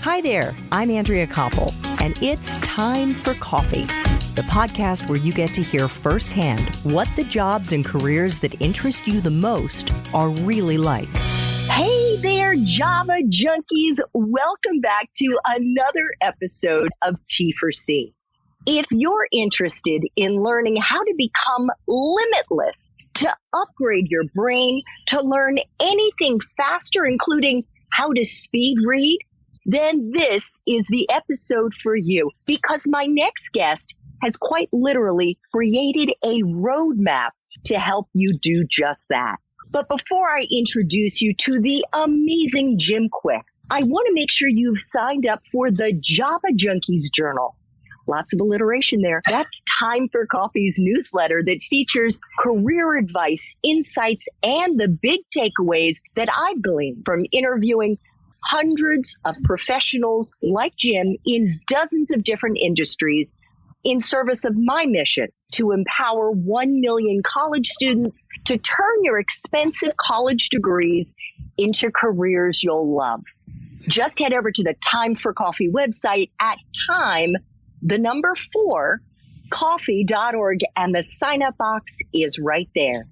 Hi there, I'm Andrea Koppel, and it's time for coffee, the podcast where you get to hear firsthand what the jobs and careers that interest you the most are really like. Hey there, Java junkies. Welcome back to another episode of T4C. If you're interested in learning how to become limitless, to upgrade your brain, to learn anything faster, including how to speed read, then this is the episode for you, because my next guest has quite literally created a roadmap to help you do just that. But before I introduce you to the amazing Jim Kwik, I want to make sure you've signed up for the Java Junkies Journal. Lots of alliteration there. That's Time for Coffee's newsletter that features career advice, insights, and the big takeaways that I've gleaned from interviewing hundreds of professionals like Jim in dozens of different industries in service of my mission to empower 1 million college students to turn your expensive college degrees into careers you'll love. Just head over to the Time for Coffee website at time4coffee.org, and the sign-up box is right there.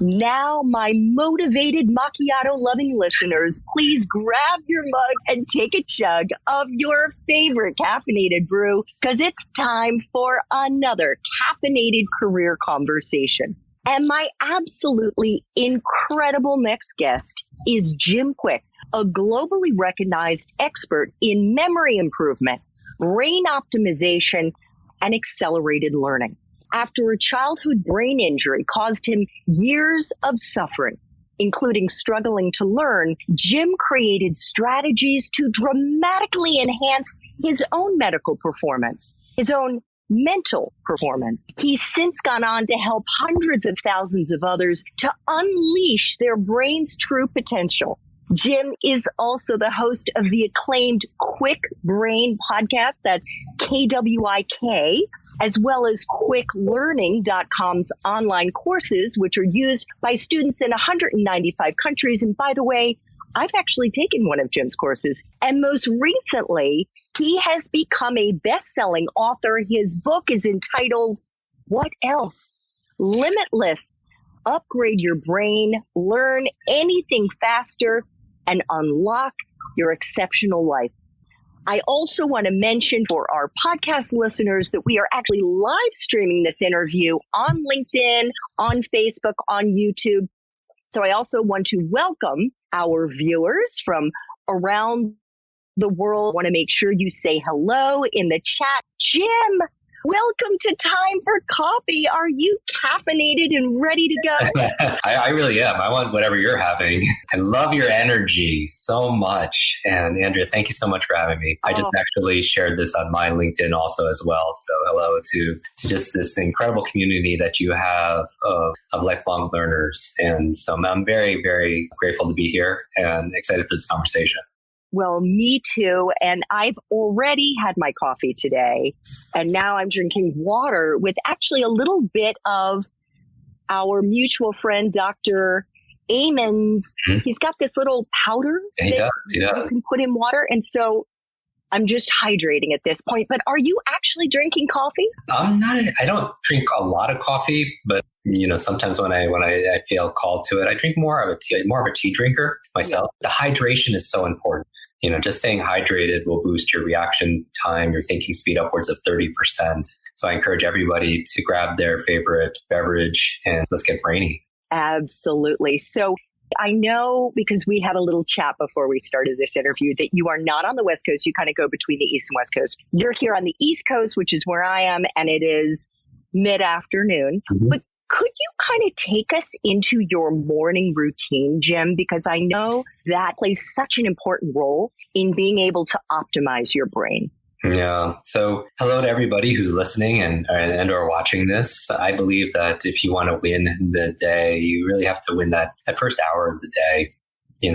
Now, my motivated macchiato-loving listeners, please grab your mug and take a chug of your favorite caffeinated brew, because it's time for another caffeinated career conversation. And my absolutely incredible next guest is Jim Kwik, a globally recognized expert in memory improvement, brain optimization, and accelerated learning. After a childhood brain injury caused him years of suffering, including struggling to learn, Jim created strategies to dramatically enhance his own medical performance, his own mental performance. He's since gone on to help hundreds of thousands of others to unleash their brain's true potential. Jim is also the host of the acclaimed Kwik Brain podcast, that's KWIK, as well as QuickLearning.com's online courses, which are used by students in 195 countries. And by the way, I've actually taken one of Jim's courses. And most recently, he has become a best-selling author. His book is entitled, What Else? Limitless. Upgrade your brain, learn anything faster, and unlock your exceptional life. I also want to mention for our podcast listeners that we are actually live streaming this interview on LinkedIn, on Facebook, on YouTube. So I also want to welcome our viewers from around the world. I want to make sure you say hello in the chat. Jim, welcome to Time for Coffee. Are you caffeinated and ready to go? I really am. I want whatever you're having. I love your energy so much. And Andrea, thank you so much for having me. I just actually shared this on my LinkedIn also as well. So hello to just this incredible community that you have of lifelong learners. And so I'm very, very grateful to be here and excited for this conversation. Well, me too. And I've already had my coffee today. And now I'm drinking water with actually a little bit of our mutual friend, Dr. Amon's. Mm-hmm. He's got this little powder He does. You can put in water. And so I'm just hydrating at this point. But are you actually drinking coffee? I don't drink a lot of coffee, but sometimes when I feel called to it, I drink more of a tea drinker myself. Yeah. The hydration is so important. Just staying hydrated will boost your reaction time, your thinking speed upwards of 30%. So I encourage everybody to grab their favorite beverage and let's get brainy. Absolutely. So I know, because we had a little chat before we started this interview, that you are not on the West Coast. You kind of go between the East and West Coast. You're here on the East Coast, which is where I am, and it is mid-afternoon. Mm-hmm. But could you kind of take us into your morning routine, Jim? Because I know that plays such an important role in being able to optimize your brain. Yeah. So hello to everybody who's listening and or watching this. I believe that if you want to win the day, you really have to win that first hour of the day.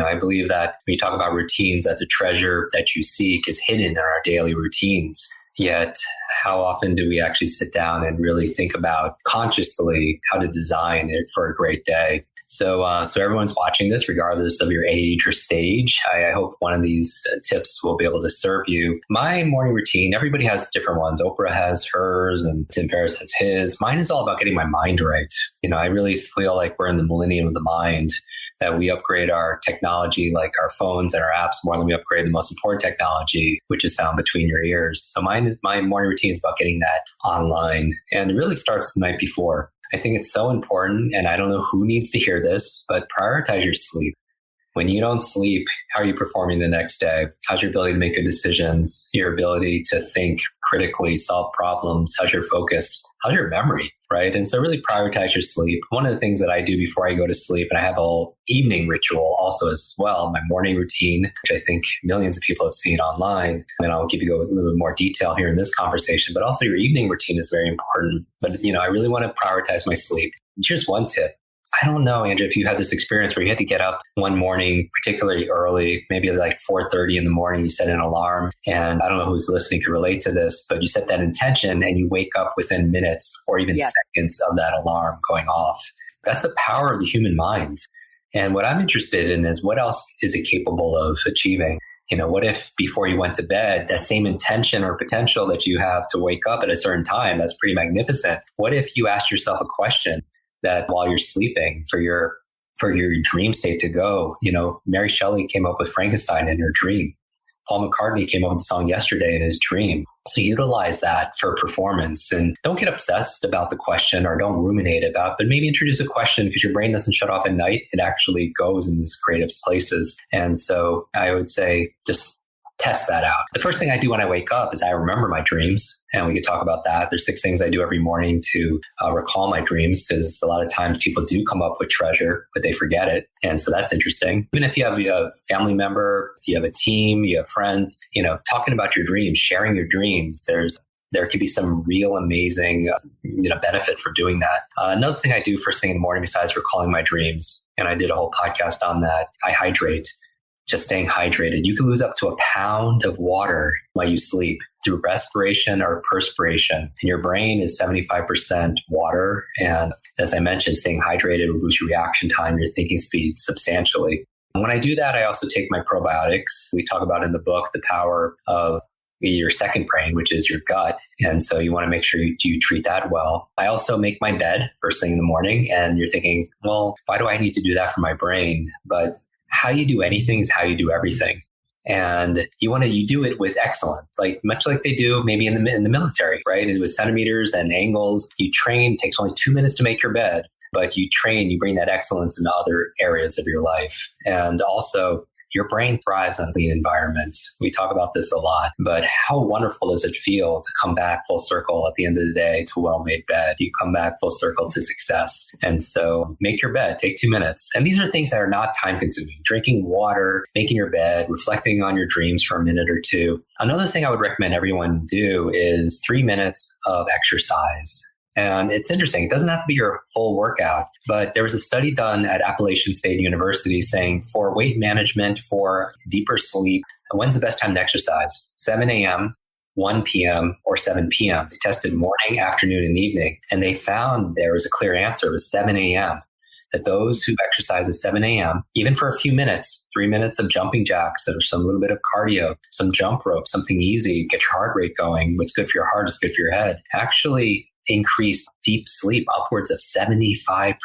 I believe that when you talk about routines, that the treasure that you seek is hidden in our daily routines. Yet, how often do we actually sit down and really think about consciously how to design it for a great day? So everyone's watching this, regardless of your age or stage. I hope one of these tips will be able to serve you. My morning routine, everybody has different ones. Oprah has hers and Tim Ferriss has his. Mine is all about getting my mind right. I really feel like we're in the millennium of the mind, that we upgrade our technology, like our phones and our apps, more than we upgrade the most important technology, which is found between your ears. So my morning routine is about getting that online, and it really starts the night before. I think it's so important, and I don't know who needs to hear this, but prioritize your sleep. When you don't sleep, how are you performing the next day? How's your ability to make good decisions? Your ability to think critically, solve problems? How's your focus? How's your memory, right? And so really prioritize your sleep. One of the things that I do before I go to sleep, and I have a whole evening ritual also as well, my morning routine, which I think millions of people have seen online. And I'll give you a little bit more detail here in this conversation, but also your evening routine is very important. But, I really want to prioritize my sleep. Here's one tip. I don't know, Andrew, if you had this experience where you had to get up one morning, particularly early, maybe like 4:30 in the morning, you set an alarm. And I don't know who's listening can relate to this, but you set that intention and you wake up within minutes or even seconds of that alarm going off. That's the power of the human mind. And what I'm interested in is what else is it capable of achieving? What if before you went to bed, that same intention or potential that you have to wake up at a certain time, that's pretty magnificent. What if you asked yourself a question that while you're sleeping for your dream state to go? Mary Shelley came up with Frankenstein in her dream. Paul McCartney came up with the song Yesterday in his dream. So utilize that for performance, and don't get obsessed about the question or don't ruminate about, but maybe introduce a question, because your brain doesn't shut off at night. It actually goes in these creative places. And so I would say just test that out. The first thing I do when I wake up is I remember my dreams, and we could talk about that. There's 6 things I do every morning to recall my dreams, because a lot of times people do come up with treasure, but they forget it. And so that's interesting. Even if you have a family member, you have a team, you have friends, talking about your dreams, sharing your dreams, there could be some real amazing benefit from doing that. Another thing I do first thing in the morning besides recalling my dreams, and I did a whole podcast on that, I hydrate. Just staying hydrated. You can lose up to 1 pound of water while you sleep through respiration or perspiration. And your brain is 75% water. And as I mentioned, staying hydrated will boost your reaction time, your thinking speed substantially. And when I do that, I also take my probiotics. We talk about in the book the power of your second brain, which is your gut. And so you want to make sure you treat that well. I also make my bed first thing in the morning. And you're thinking, well, why do I need to do that for my brain? But how you do anything is how you do everything. And you do it with excellence, much like they do maybe in the military, right? With centimeters and angles. You train, it takes only 2 minutes to make your bed, but you bring that excellence into other areas of your life. And also, your brain thrives on clean environments. We talk about this a lot, but how wonderful does it feel to come back full circle at the end of the day to a well-made bed? You come back full circle to success. And so make your bed, take 2 minutes. And these are things that are not time consuming. Drinking water, making your bed, reflecting on your dreams for a minute or two. Another thing I would recommend everyone do is 3 minutes of exercise. And it's interesting. It doesn't have to be your full workout, but there was a study done at Appalachian State University saying for weight management, for deeper sleep, when's the best time to exercise? 7 a.m., 1 p.m., or 7 p.m. They tested morning, afternoon, and evening, and they found there was a clear answer. It was 7 a.m. That those who exercise at 7 a.m., even for a few minutes, 3 minutes of jumping jacks or some little bit of cardio, some jump rope, something easy, get your heart rate going. What's good for your heart is good for your head. Actually increase deep sleep upwards of 75%.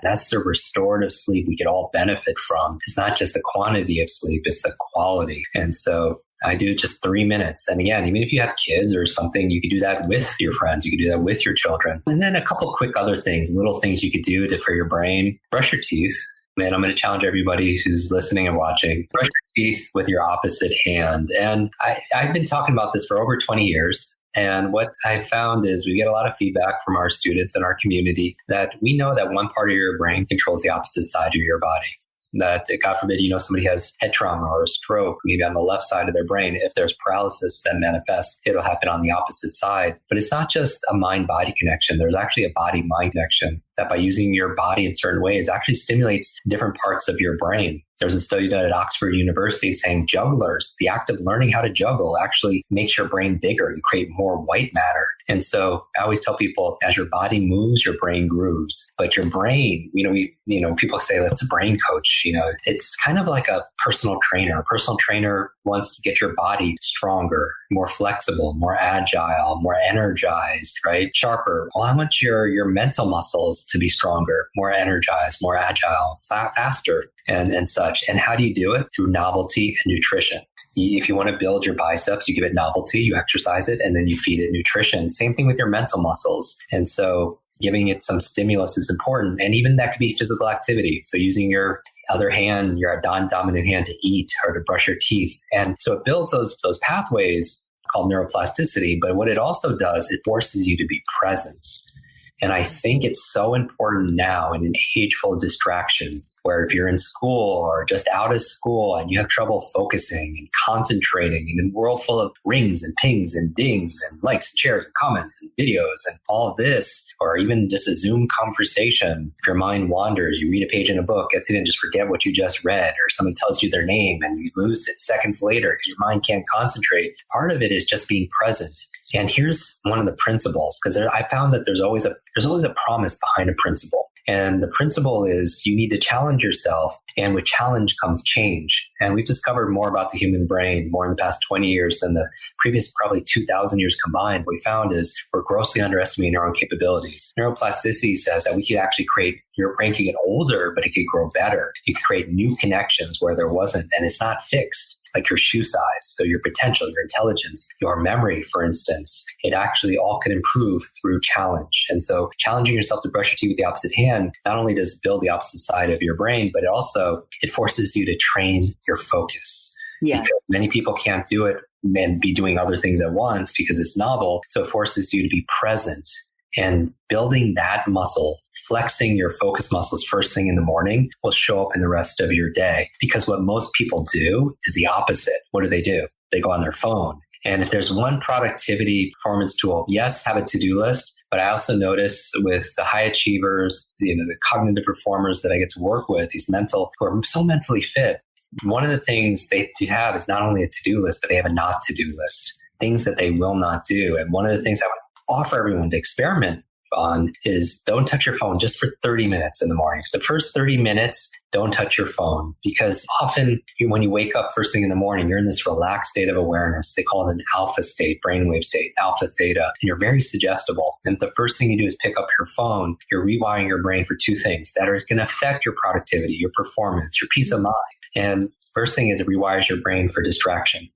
That's the restorative sleep we could all benefit from. It's not just the quantity of sleep, it's the quality. And so I do just 3 minutes. And again, even if you have kids or something, you could do that with your friends. You could do that with your children. And then a couple quick other things, little things you could do for your brain. Brush your teeth. Man, I'm going to challenge everybody who's listening and watching. Brush your teeth with your opposite hand. And I've been talking about this for over 20 years. And what I found is we get a lot of feedback from our students and our community that we know that one part of your brain controls the opposite side of your body. That, God forbid, somebody has head trauma or a stroke, maybe on the left side of their brain. If there's paralysis that manifests, it'll happen on the opposite side. But it's not just a mind-body connection. There's actually a body-mind connection that by using your body in certain ways actually stimulates different parts of your brain. There's a study done at Oxford University saying jugglers, the act of learning how to juggle actually makes your brain bigger. You create more white matter. And so I always tell people, as your body moves, your brain grooves. But your brain, people say that's a brain coach. It's kind of like a personal trainer. A personal trainer wants to get your body stronger, more flexible, more agile, more energized, right? Sharper. Well, I want your mental muscles to be stronger, more energized, more agile, faster, and such. And how do you do it? Through novelty and nutrition. If you want to build your biceps, you give it novelty, you exercise it, and then you feed it nutrition. Same thing with your mental muscles. And so giving it some stimulus is important. And even that could be physical activity. So using your other hand, your dominant hand to eat or to brush your teeth. And so it builds those pathways called neuroplasticity. But what it also does, it forces you to be present. And I think it's so important now in an age full of distractions, where if you're in school or just out of school and you have trouble focusing and concentrating in a world full of rings and pings and dings and likes and shares and comments and videos and all of this, or even just a Zoom conversation, if your mind wanders, you read a page in a book, gets it and just forget what you just read, or somebody tells you their name and you lose it seconds later because your mind can't concentrate. Part of it is just being present. And here's one of the principles, because I found that there's always a promise behind a principle. And the principle is you need to challenge yourself. And with challenge comes change. And we've discovered more about the human brain more in the past 20 years than the previous probably 2,000 years combined. What we found is we're grossly underestimating our own capabilities. Neuroplasticity says that we could actually your brain can get older, but it could grow better. You could create new connections where there wasn't, and it's not fixed. Like your shoe size, so your potential, your intelligence, your memory, for instance, it actually all can improve through challenge. And so challenging yourself to brush your teeth with the opposite hand, not only does it build the opposite side of your brain, but it forces you to train your focus. Yes. Because many people can't do it and be doing other things at once because it's novel. So it forces you to be present, and building that muscle, flexing your focus muscles first thing in the morning will show up in the rest of your day. Because what most people do is the opposite. What do? They go on their phone. And if there's one productivity performance tool, yes, have a to-do list. But I also notice with the high achievers, the cognitive performers that I get to work with, who are so mentally fit, one of the things they have is not only a to-do list, but they have a not to-do list, things that they will not do. And one of the things I would offer everyone to experiment on is don't touch your phone just for 30 minutes in the morning. The first 30 minutes, don't touch your phone, because often when you wake up first thing in the morning, you're in this relaxed state of awareness. They call it an alpha state, brainwave state, alpha theta, and you're very suggestible. And if the first thing you do is pick up your phone, you're rewiring your brain for two things that are going to affect your productivity, your performance, your peace of mind. And first thing is it rewires your brain for distraction.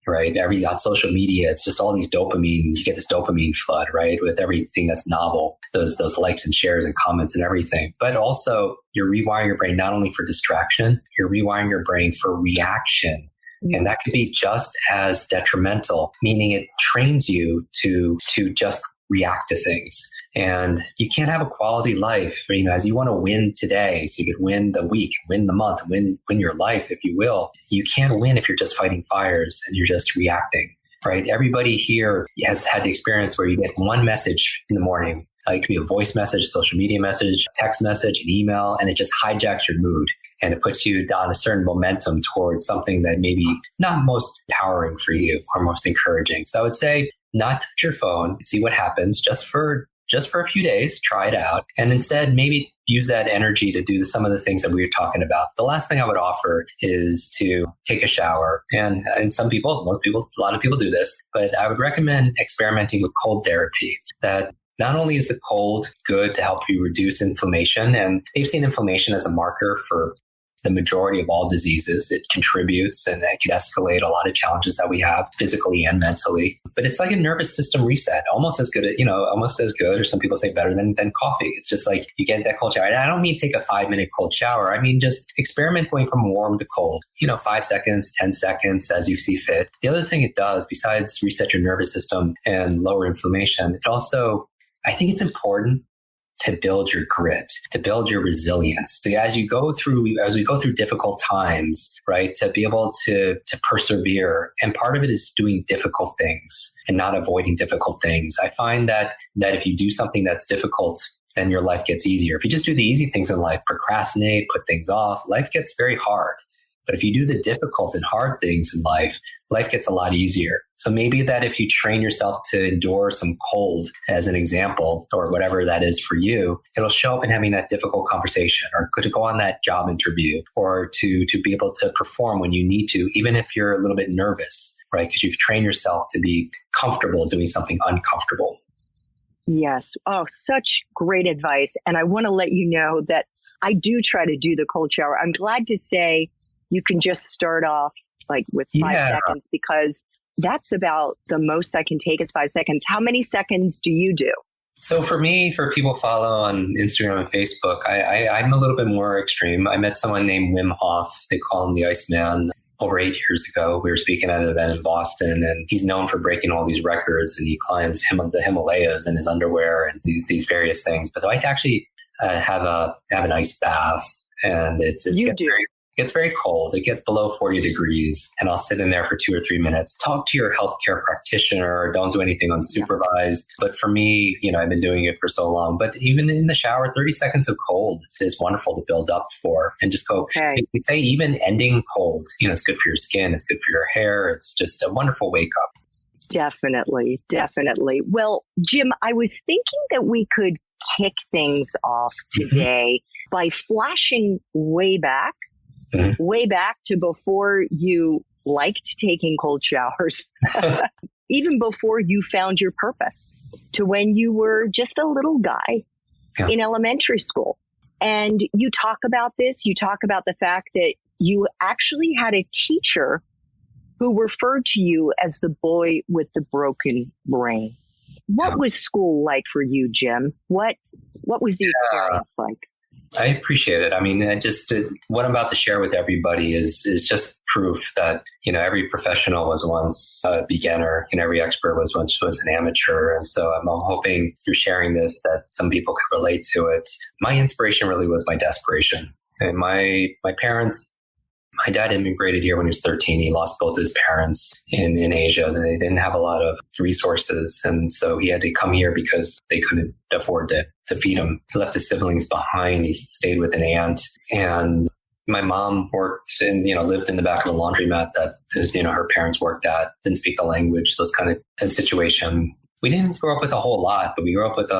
Right? On social media, it's just all these dopamine. You get this dopamine flood, right? With everything that's novel, those likes and shares and comments and everything. But also you're rewiring your brain not only for distraction, you're rewiring your brain for reaction. And that could be just as detrimental, meaning it trains you to just react to things. And you can't have a quality life, as you want to win today, so you could win the week, win the month, win your life, if you will. You can't win if you're just fighting fires and you're just reacting, right? Everybody here has had the experience where you get one message in the morning. It could be a voice message, social media message, a text message, an email, and it just hijacks your mood. And it puts you down a certain momentum towards something that maybe not most empowering for you or most encouraging. So I would say not touch your phone, see what happens just for a few days, try it out, and instead maybe use that energy to do some of the things that we were talking about. The last thing I would offer is to take a shower. And a lot of people do this, but I would recommend experimenting with cold therapy. That not only is the cold good to help you reduce inflammation, and they've seen inflammation as a marker for the majority of all diseases. It contributes and it can escalate a lot of challenges that we have physically and mentally. But it's like a nervous system reset, almost as good, or some people say better than coffee. It's just like you get that cold shower. And I don't mean take a 5-minute cold shower. I mean, just experiment going from warm to cold, 5 seconds, 10 seconds as you see fit. The other thing it does, besides reset your nervous system and lower inflammation, it also, I think it's important to build your grit, to build your resilience. So as we go through difficult times, right, to be able to persevere. And part of it is doing difficult things and not avoiding difficult things. I find that if you do something that's difficult then your life gets easier. If you just do the easy things in life, procrastinate, put things off, life gets very hard. But if you do the difficult and hard things in life, life gets a lot easier. So maybe that if you train yourself to endure some cold as an example, or whatever that is for you, it'll show up in having that difficult conversation, or to go on that job interview, or to be able to perform when you need to, even if you're a little bit nervous, right? Because you've trained yourself to be comfortable doing something uncomfortable. Yes. Oh, such great advice. And I want to let you know that I do try to do the cold shower. I'm glad to say you can just start off like with 5 seconds, because that's about the most I can take is 5 seconds. How many seconds do you do? So for me, for people who follow on Instagram and Facebook, I'm a little bit more extreme. I met someone named Wim Hof. They call him the Iceman. Over 8 years ago, we were speaking at an event in Boston, and he's known for breaking all these records, and he climbs the Himalayas in his underwear and these various things. But so I actually have an ice bath, and it gets very cold. It gets below 40 degrees, and I'll sit in there for 2 or 3 minutes. Talk to your healthcare practitioner. Don't do anything unsupervised. But for me, I've been doing it for so long. But even in the shower, 30 seconds of cold is wonderful to build up for, and just go. Okay. They say even ending cold, it's good for your skin. It's good for your hair. It's just a wonderful wake up. Definitely. Definitely. Well, Jim, I was thinking that we could kick things off today by flashing way back to before you liked taking cold showers, even before you found your purpose, to when you were just a little guy in elementary school. And you talk about this, you talk about the fact that you actually had a teacher who referred to you as the boy with the broken brain. What was school like for you, Jim? What was the experience like? I appreciate it. I mean, what I'm about to share with everybody is just proof that, every professional was once a beginner and every expert was once an amateur. And so I'm hoping through sharing this that some people could relate to it. My inspiration really was my desperation. And my parents, my dad immigrated here when he was 13. He lost both his parents in Asia. They didn't have a lot of resources. And so he had to come here because they couldn't afford to feed him. He left his siblings behind. He stayed with an aunt. And my mom worked and, lived in the back of a laundromat that, her parents worked at, didn't speak the language, those kind of situation. We didn't grow up with a whole lot, but we grew up with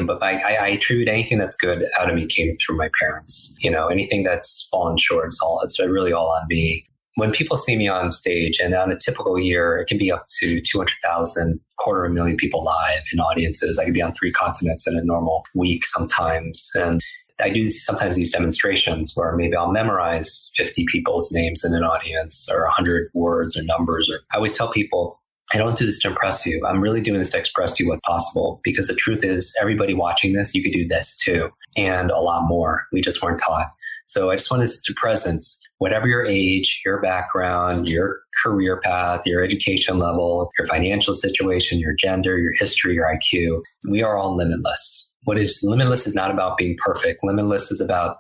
but I attribute anything that's good out of me came through my parents. Anything that's fallen short, it's really all on me. When people see me on stage, and on a typical year, it can be up to 200,000, 250,000 people live in audiences. I could be on 3 continents in a normal week sometimes. And I do sometimes these demonstrations where maybe I'll memorize 50 people's names in an audience, or 100 words or numbers. Or I always tell people, I don't do this to impress you. I'm really doing this to express to you what's possible, because the truth is everybody watching this, you could do this too, and a lot more. We just weren't taught. So I just want us to presence, whatever your age, your background, your career path, your education level, your financial situation, your gender, your history, your IQ, we are all limitless. What is limitless is not about being perfect. Limitless is about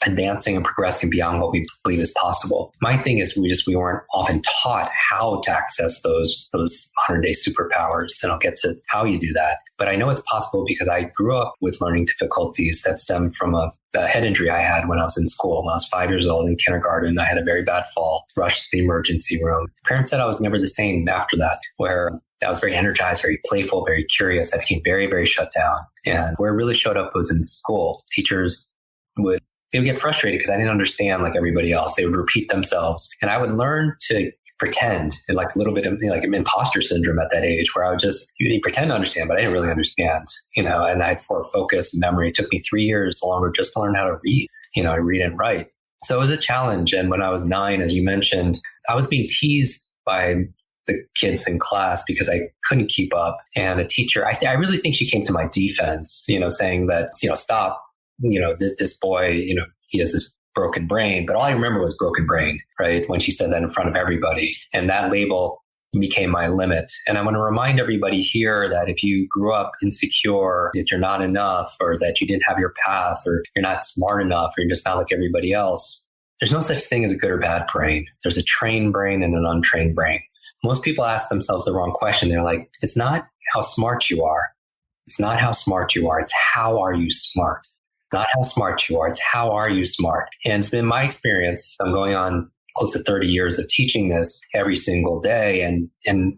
advancing and progressing beyond what we believe is possible. My thing is we weren't often taught how to access those 100-day superpowers, and I'll get to how you do that. But I know it's possible because I grew up with learning difficulties that stemmed from a head injury I had when I was in school. When I was 5 years old in kindergarten, I had a very bad fall, rushed to the emergency room. Parents said I was never the same after that, where I was very energized, very playful, very curious. I became very, very shut down. And where it really showed up was in school. Teachers would get frustrated because I didn't understand like everybody else. They would repeat themselves. And I would learn to pretend, like a little bit of like imposter syndrome at that age, where I would just pretend to understand, but I didn't really understand, and I had poor focus, memory. It took me 3 years longer just to learn how to read, read and write. So it was a challenge. And when I was 9, as you mentioned, I was being teased by the kids in class because I couldn't keep up. And a teacher, I really think she came to my defense, saying that, stop. This boy, he has this broken brain, but all I remember was broken brain, right? When she said that in front of everybody. And that label became my limit. And I want to remind everybody here that if you grew up insecure, that you're not enough, or that you didn't have your path, or you're not smart enough, or you're just not like everybody else, there's no such thing as a good or bad brain. There's a trained brain and an untrained brain. Most people ask themselves the wrong question. They're like, it's not how smart you are. It's not how smart you are. It's how are you smart? Not how smart you are. It's how are you smart? And it's been my experience. I'm going on close to 30 years of teaching this every single day. And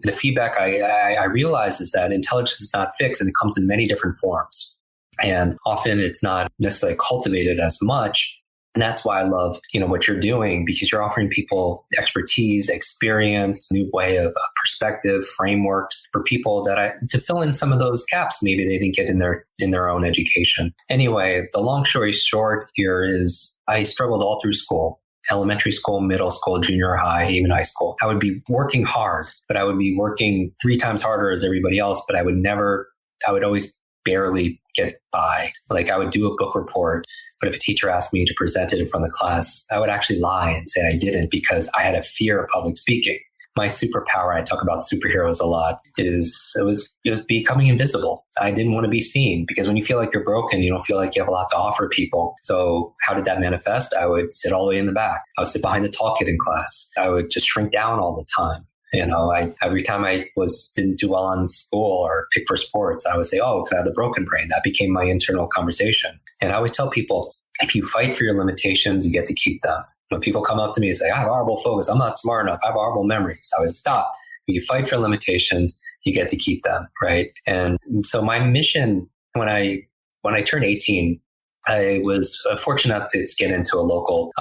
the feedback I realize is that intelligence is not fixed, and it comes in many different forms. And often it's not necessarily cultivated as much. And that's why I love, what you're doing, because you're offering people expertise, experience, new way of perspective, frameworks for people to fill in some of those gaps maybe they didn't get in their own education. Anyway, the long story short here is I struggled all through school. Elementary school, middle school, junior high, even high school. I would be working hard, but I would be working 3 times harder as everybody else, but I would always barely get by. Like I would do a book report, but if a teacher asked me to present it in front of the class, I would actually lie and say I didn't because I had a fear of public speaking. My superpower, I talk about superheroes a lot, it was becoming invisible. I didn't want to be seen because when you feel like you're broken, you don't feel like you have a lot to offer people. So how did that manifest? I would sit all the way in the back. I would sit behind the tall kid in class. I would just shrink down all the time. Every time I didn't do well on school or pick for sports, I would say, because I have the broken brain. That became my internal conversation. And I always tell people, if you fight for your limitations, you get to keep them. When people come up to me and say, I have horrible focus, I'm not smart enough, I have horrible memories, I would stop. When you fight for limitations, you get to keep them, right? And so my mission, when I turned 18, I was fortunate enough to get into a local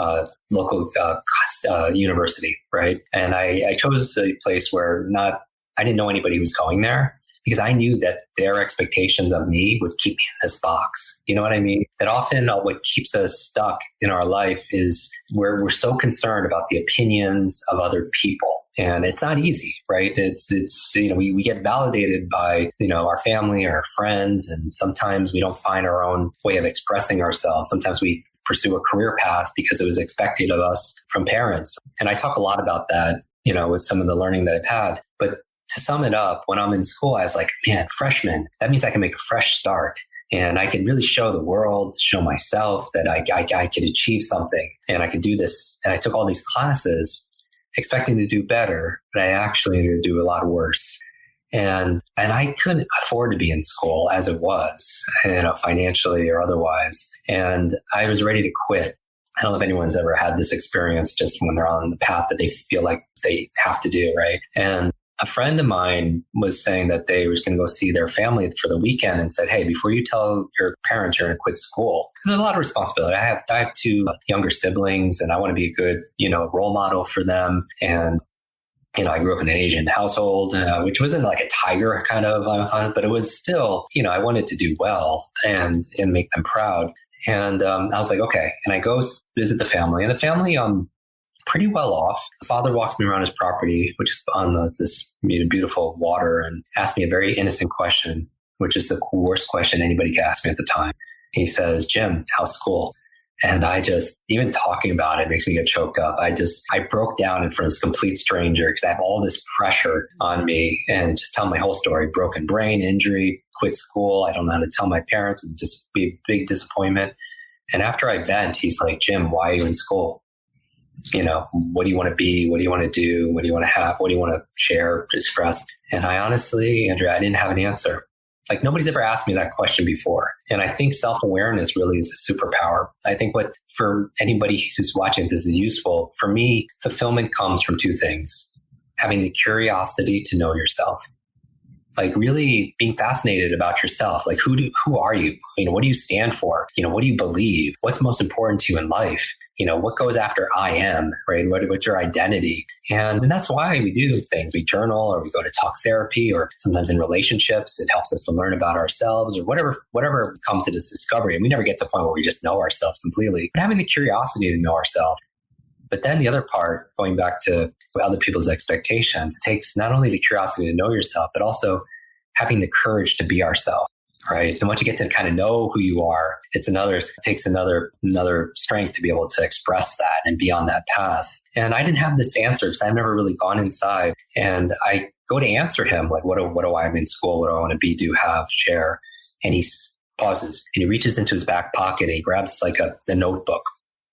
university, right? And I chose a place where I didn't know anybody who was going there because I knew that their expectations of me would keep me in this box. You know what I mean? That often what keeps us stuck in our life is we're so concerned about the opinions of other people. And it's not easy, right? We get validated by, our family or our friends. And sometimes we don't find our own way of expressing ourselves. Sometimes we pursue a career path because it was expected of us from parents. And I talk a lot about that, with some of the learning that I've had. But to sum it up, when I'm in school, I was like, man, freshman, that means I can make a fresh start. And I can really show the world, show myself that I could achieve something and I could do this. And I took all these classes expecting to do better, but I actually ended to do a lot worse. And I couldn't afford to be in school as it was, financially or otherwise. And I was ready to quit. I don't know if anyone's ever had this experience just when they're on the path that they feel like they have to do, right? And a friend of mine was saying that they was going to go see their family for the weekend and said, hey, before you tell your parents you're going to quit school, because there's a lot of responsibility. I have 2 younger siblings and I want to be a good, role model for them. And, I grew up in an Asian household, which wasn't like a tiger kind of, but it was still, I wanted to do well and make them proud. And I was like, okay. And I go visit the family, and the family, pretty well off. The father walks me around his property, which is on this beautiful water, and asked me a very innocent question, which is the worst question anybody could ask me at the time. He says, Jim, how's school? And even talking about it makes me get choked up. I broke down in front of this complete stranger because I have all this pressure on me and just tell my whole story. Broken brain, injury, quit school. I don't know how to tell my parents. It would just be a big disappointment. And after I vent, he's like, Jim, why are you in school? What do you want to be? What do you want to do? What do you want to have? What do you want to share, express? And I honestly, Andrea, I didn't have an answer. Like nobody's ever asked me that question before. And I think self-awareness really is a superpower. I think for anybody who's watching this is useful. For me, fulfillment comes from 2 things. Having the curiosity to know yourself. Like really being fascinated about yourself. Like who are you? What do you stand for? What do you believe? What's most important to you in life? What goes after I am, right? What's your identity? And that's why we do things. We journal or we go to talk therapy, or sometimes in relationships, it helps us to learn about ourselves or whatever we come to this discovery. And we never get to a point where we just know ourselves completely, but having the curiosity to know ourselves. But then the other part, going back to other people's expectations, it takes not only the curiosity to know yourself, but also having the courage to be ourselves, right? And once you get to kind of know who you are, it takes another strength to be able to express that and be on that path. And I didn't have this answer because I've never really gone inside. And I go to answer him, like, what do I have in school? What do I want to be, do, have, share? And he pauses and he reaches into his back pocket and he grabs like the notebook.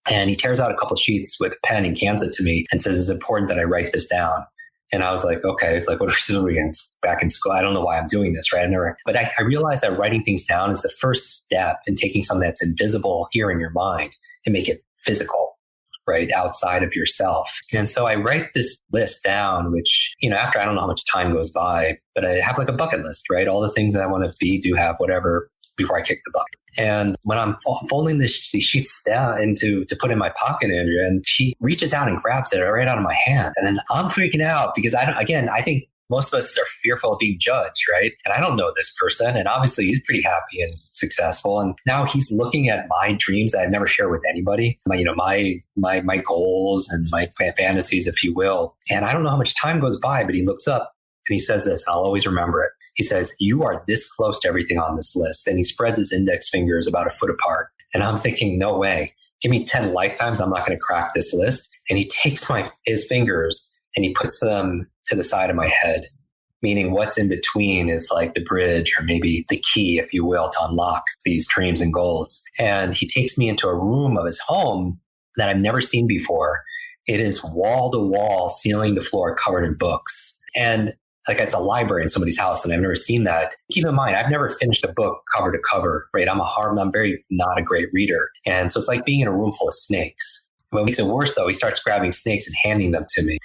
And he tears out a couple of sheets with a pen and hands it to me and says, it's important that I write this down. And I was like, okay, it's like, what are we doing back in school? I don't know why I'm doing this, right? But I realized that writing things down is the first step in taking something that's invisible here in your mind and make it physical, right? Outside of yourself. And so I write this list down, which, after I don't know how much time goes by, but I have like a bucket list, right? All the things that I want to be, do, have, whatever, before I kick the bucket. And when I'm folding these sheets down to put in my pocket, Andrea, and she reaches out and grabs it right out of my hand. And then I'm freaking out because I think most of us are fearful of being judged, right? And I don't know this person. And obviously he's pretty happy and successful. And now he's looking at my dreams that I've never shared with anybody, my goals and my fantasies, if you will. And I don't know how much time goes by, but he looks up and he says this, and I'll always remember it. He says, "You are this close to everything on this list." And he spreads his index fingers about a foot apart. And I'm thinking, no way. Give me 10 lifetimes. I'm not going to crack this list. And he takes his fingers and he puts them to the side of my head, meaning what's in between is like the bridge or maybe the key, if you will, to unlock these dreams and goals. And he takes me into a room of his home that I've never seen before. It is wall to wall, ceiling to floor, covered in books. And like it's a library in somebody's house, and I've never seen that. Keep in mind, I've never finished a book cover to cover, right? I'm very not a great reader. And so it's like being in a room full of snakes. What makes it worse, though, he starts grabbing snakes and handing them to me.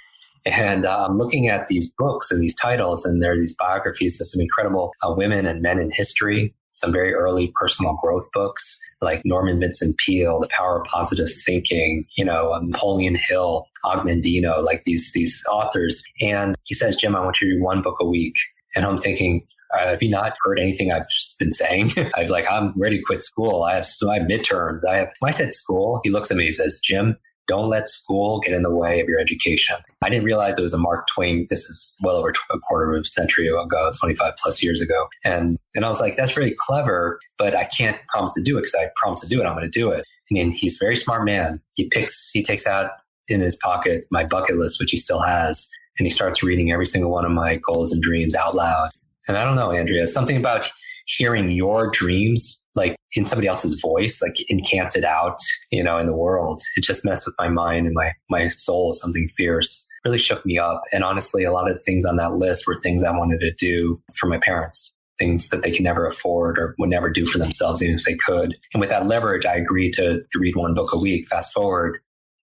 And I'm looking at these books and these titles, and there are these biographies of some incredible women and men in history, some very early personal growth books like Norman Vincent Peale, The Power of Positive Thinking, Napoleon Hill, Og Mandino, like these authors. And he says, "Jim, I want you to read one book a week." And I'm thinking, have you not heard anything I've been saying? I'm ready to quit school. I have midterms. When I said school, he looks at me, he says, "Jim, don't let school get in the way of your education." I didn't realize it was a Mark Twain. This is well over a quarter of a century ago, 25 plus years ago. And I was like, that's really clever, but I can't promise to do it because I promised to do it. I'm going to do it. And he's a very smart man. He takes out in his pocket my bucket list, which he still has. And he starts reading every single one of my goals and dreams out loud. And I don't know, Andrea, something about hearing your dreams, like in somebody else's voice, like incanted out, in the world. It just messed with my mind and my soul, something fierce. Really shook me up. And honestly, a lot of the things on that list were things I wanted to do for my parents, things that they could never afford or would never do for themselves, even if they could. And with that leverage, I agreed to read one book a week. Fast forward,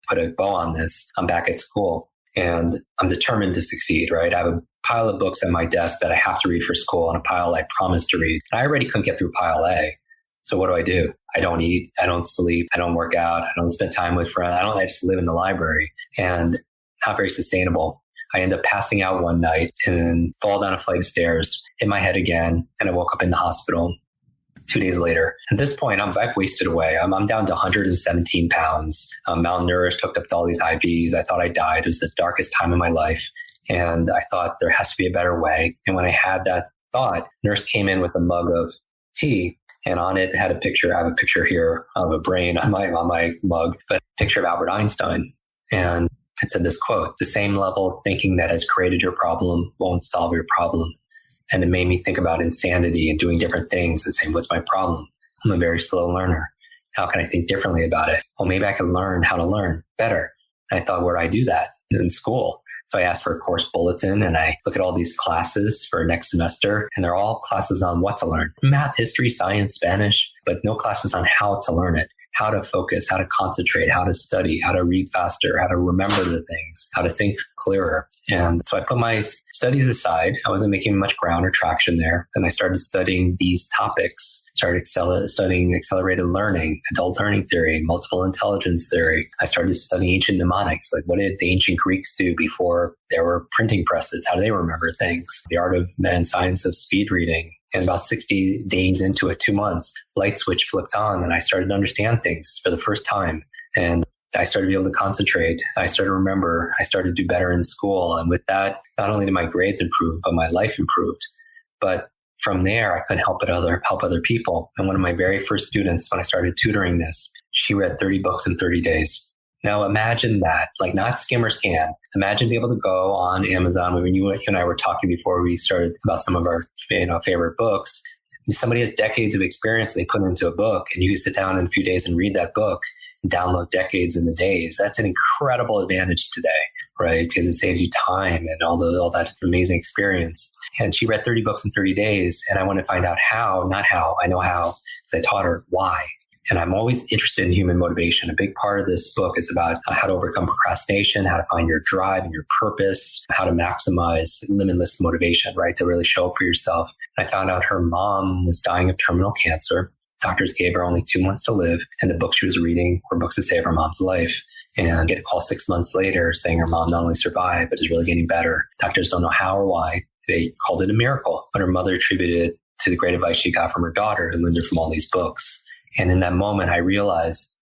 put a bow on this. I'm back at school and I'm determined to succeed, right? I have a pile of books at my desk that I have to read for school and a pile I promised to read. I already couldn't get through pile A. So what do? I don't eat. I don't sleep. I don't work out. I don't spend time with friends. I just live in the library, and not very sustainable. I end up passing out one night and fall down a flight of stairs, hit my head again, and I woke up in the hospital 2 days later. At this point, I've wasted away. I'm down to 117 pounds. I'm malnourished, hooked up to all these IVs. I thought I died. It was the darkest time of my life. And I thought there has to be a better way. And when I had that thought, nurse came in with a mug of tea, and on it had a picture. I have a picture here of a brain on my mug, but a picture of Albert Einstein. And it said this quote: "The same level of thinking that has created your problem won't solve your problem." And it made me think about insanity and doing different things and saying, what's my problem? I'm a very slow learner. How can I think differently about it? Well, maybe I can learn how to learn better. And I thought, where do I do that? In school. So I asked for a course bulletin and I look at all these classes for next semester, and they're all classes on what to learn: math, history, science, Spanish, but no classes on how to learn it. How to focus, how to concentrate, how to study, how to read faster, how to remember the things, how to think clearer. And so I put my studies aside. I wasn't making much ground or traction there. And I started studying these topics, started studying accelerated learning, adult learning theory, multiple intelligence theory. I started studying ancient mnemonics. Like, what did the ancient Greeks do before there were printing presses? How do they remember things? The art of and science of speed reading. And about 60 days into it, 2 months, light switch flipped on and I started to understand things for the first time. And I started to be able to concentrate. I started to remember. I started to do better in school. And with that, not only did my grades improve, but my life improved. But from there, I couldn't help other people. And one of my very first students, when I started tutoring this, she read 30 books in 30 days. Now imagine that, like not skim or scan. Imagine being able to go on Amazon. When you and I were talking before we started about some of our favorite books. Somebody has decades of experience they put into a book, and you can sit down in a few days and read that book and download decades in the days. That's an incredible advantage today. right? Because it saves you time and all that amazing experience. And she read 30 books in 30 days. And I want to find out how, not how, I know how, because I taught her why. And I'm always interested in human motivation. A big part of this book is about how to overcome procrastination, how to find your drive and your purpose, how to maximize limitless motivation, right? To really show up for yourself. And I found out her mom was dying of terminal cancer. Doctors gave her only 2 months to live. And the books she was reading were books to save her mom's life. And get a call 6 months later saying her mom not only survived, but is really getting better. Doctors don't know how or why. They called it a miracle. But her mother attributed it to the great advice she got from her daughter who learned it from all these books. And in that moment, I realized,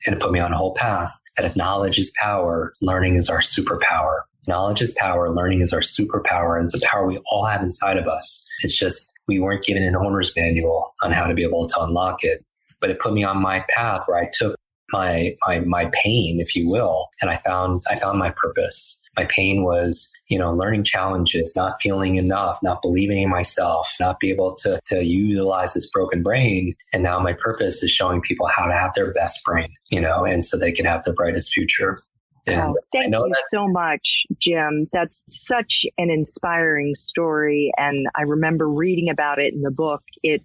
and it put me on a whole path, that if knowledge is power, learning is our superpower. Knowledge is power, learning is our superpower, and it's a power we all have inside of us. It's just we weren't given an owner's manual on how to be able to unlock it. But it put me on my path where I took my pain, if you will, and I found my purpose. My pain was, learning challenges, not feeling enough, not believing in myself, not be able to utilize this broken brain. And now my purpose is showing people how to have their best brain, and so they can have their brightest future. And thank you so much, Jim. That's such an inspiring story. And I remember reading about it in the book. It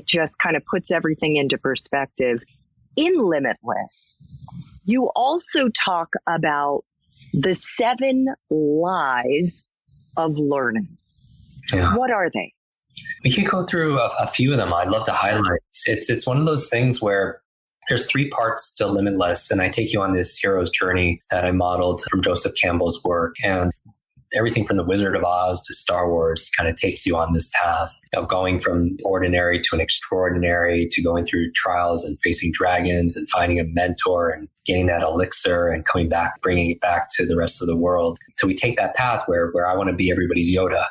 just kind of puts everything into perspective. In Limitless, you also talk about the 7 lies of learning. Yeah. What are they? We could go through a few of them. I'd love to highlight. It's one of those things where there's 3 parts to Limitless, and I take you on this hero's journey that I modeled from Joseph Campbell's work. And everything from the Wizard of Oz to Star Wars kind of takes you on this path of going from ordinary to an extraordinary, to going through trials and facing dragons and finding a mentor and getting that elixir and coming back, bringing it back to the rest of the world. So we take that path where I want to be everybody's Yoda,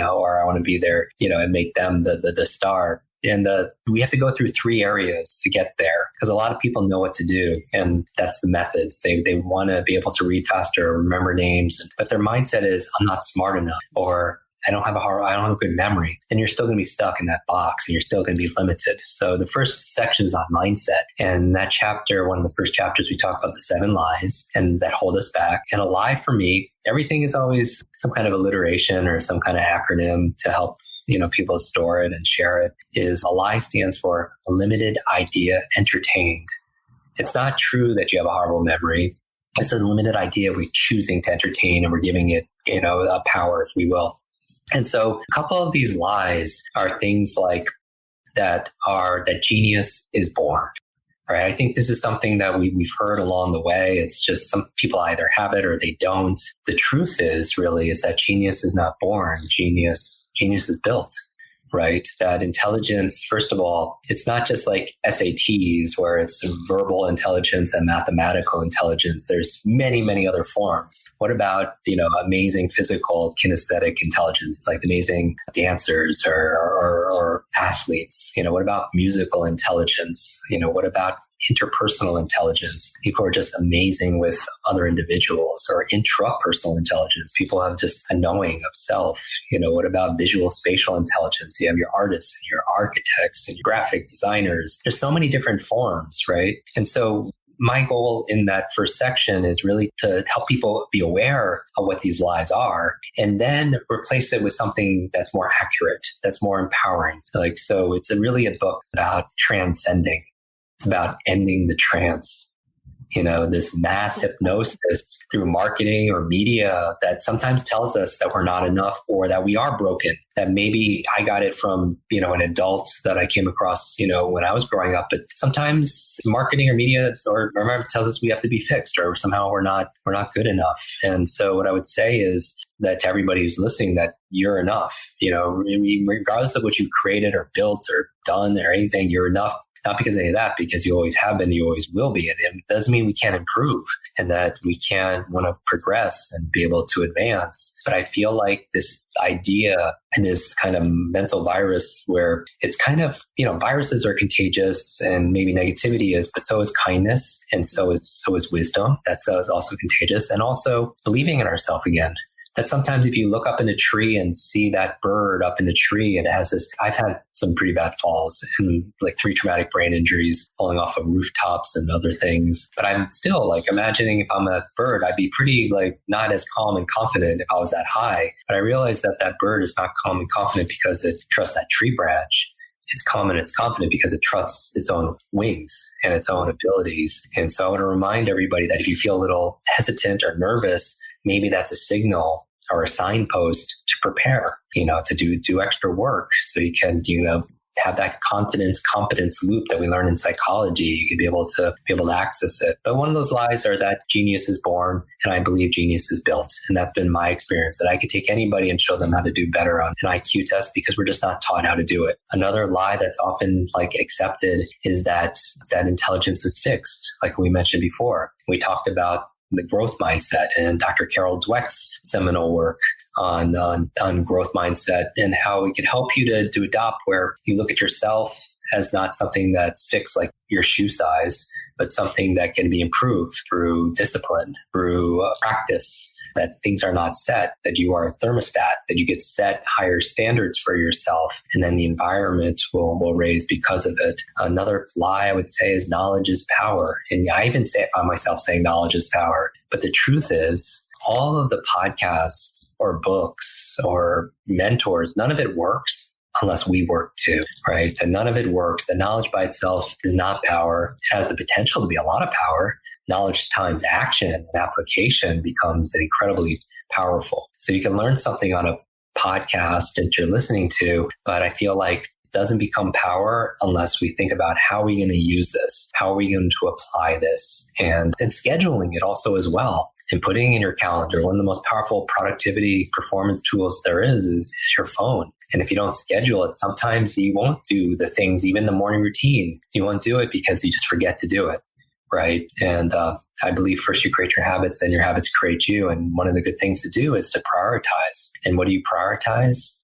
or I want to be there, and make them the star. And we have to go through 3 areas to get there, because a lot of people know what to do. And that's the methods. They want to be able to read faster, remember names. But their mindset is, I'm not smart enough, or I don't have a good memory. And you're still going to be stuck in that box and you're still going to be limited. So the first section is on mindset. And that chapter, one of the first chapters, we talk about the 7 lies and that hold us back. And a lie for me, everything is always some kind of alliteration or some kind of acronym to help people store it and share it. Is a lie stands for a limited idea entertained. It's not true that you have a horrible memory. It's a limited idea we're choosing to entertain, and we're giving it, a power, if we will. And so a couple of these lies are things like that genius is born. Right? I think this is something that we've heard along the way. It's just some people either have it or they don't. The truth is that genius is not born. Genius is built, right? That intelligence, first of all, it's not just like SATs where it's verbal intelligence and mathematical intelligence. There's many, many other forms. What about, amazing physical kinesthetic intelligence, like amazing dancers or athletes? What about musical intelligence? What about interpersonal intelligence? People are just amazing with other individuals. Or intrapersonal intelligence. People have just a knowing of self. What about visual spatial intelligence? You have your artists and your architects and your graphic designers. There's so many different forms, right? And so my goal in that first section is really to help people be aware of what these lies are, and then replace it with something that's more accurate, that's more empowering. So it's really a book about transcending. It's about ending the trance. This mass hypnosis through marketing or media that sometimes tells us that we're not enough or that we are broken. That maybe I got it from, an adult that I came across, when I was growing up. But sometimes marketing or media or tells us we have to be fixed, or somehow we're not good enough. And so what I would say is that to everybody who's listening, that you're enough, regardless of what you've created or built or done or anything, you're enough. Not because of any of that, because you always have been, you always will be. And it doesn't mean we can't improve and that we can't want to progress and be able to advance. But I feel like this idea and this kind of mental virus where it's kind of, viruses are contagious and maybe negativity is, but so is kindness. And so is wisdom. That's also contagious. And also believing in ourselves again. that sometimes if you look up in a tree and see that bird up in the tree, and it has this, I've had some pretty bad falls and like 3 traumatic brain injuries falling off of rooftops and other things. But I'm still like imagining if I'm a bird, I'd be pretty like not as calm and confident if I was that high. But I realized that that bird is not calm and confident because it trusts that tree branch. It's calm and it's confident because it trusts its own wings and its own abilities. And so I want to remind everybody that if you feel a little hesitant or nervous, maybe that's a signal or a signpost to prepare, to do extra work so you can, have that competence loop that we learn in psychology. You can be able to access it. But one of those lies are that genius is born, and I believe genius is built. And that's been my experience, that I could take anybody and show them how to do better on an IQ test because we're just not taught how to do it. Another lie that's often like accepted is that intelligence is fixed. Like we mentioned before, we talked about the growth mindset and Dr. Carol Dweck's seminal work on growth mindset and how it could help you to adopt, where you look at yourself as not something that's fixed like your shoe size, but something that can be improved through discipline, through practice, that things are not set, that you are a thermostat, that you get set higher standards for yourself, and then the environment will raise because of it. Another lie I would say is knowledge is power. And I even find myself saying knowledge is power. But the truth is, all of the podcasts or books or mentors, none of it works unless we work too, right? And none of it works. The knowledge by itself is not power. It has the potential to be a lot of power. Knowledge times action and application becomes incredibly powerful. So you can learn something on a podcast that you're listening to, but I feel like it doesn't become power unless we think about how are we going to use this? How are we going to apply this? And scheduling it also as well. And putting in your calendar. One of the most powerful productivity performance tools there is your phone. And if you don't schedule it, sometimes you won't do the things, even the morning routine. You won't do it because you just forget to do it, right? And I believe first you create your habits, then your habits create you. And one of the good things to do is to prioritize. And what do you prioritize?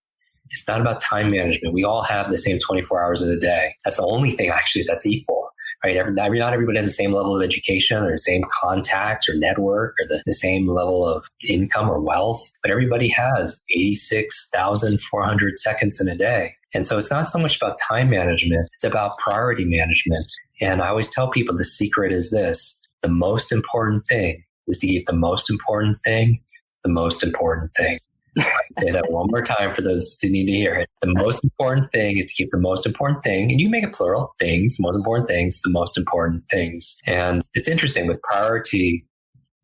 It's not about time management. We all have the same 24 hours in a day. That's the only thing actually that's equal. Right? Not everybody has the same level of education or the same contact or network or the same level of income or wealth, but everybody has 86,400 seconds in a day. And so it's not so much about time management, it's about priority management. And I always tell people the secret is this: the most important thing is to keep the most important thing the most important thing. I'll say that one more time for those who need to hear it. The most important thing is to keep the most important thing, and you make it plural, things, most important things, the most important things. And it's interesting with priority,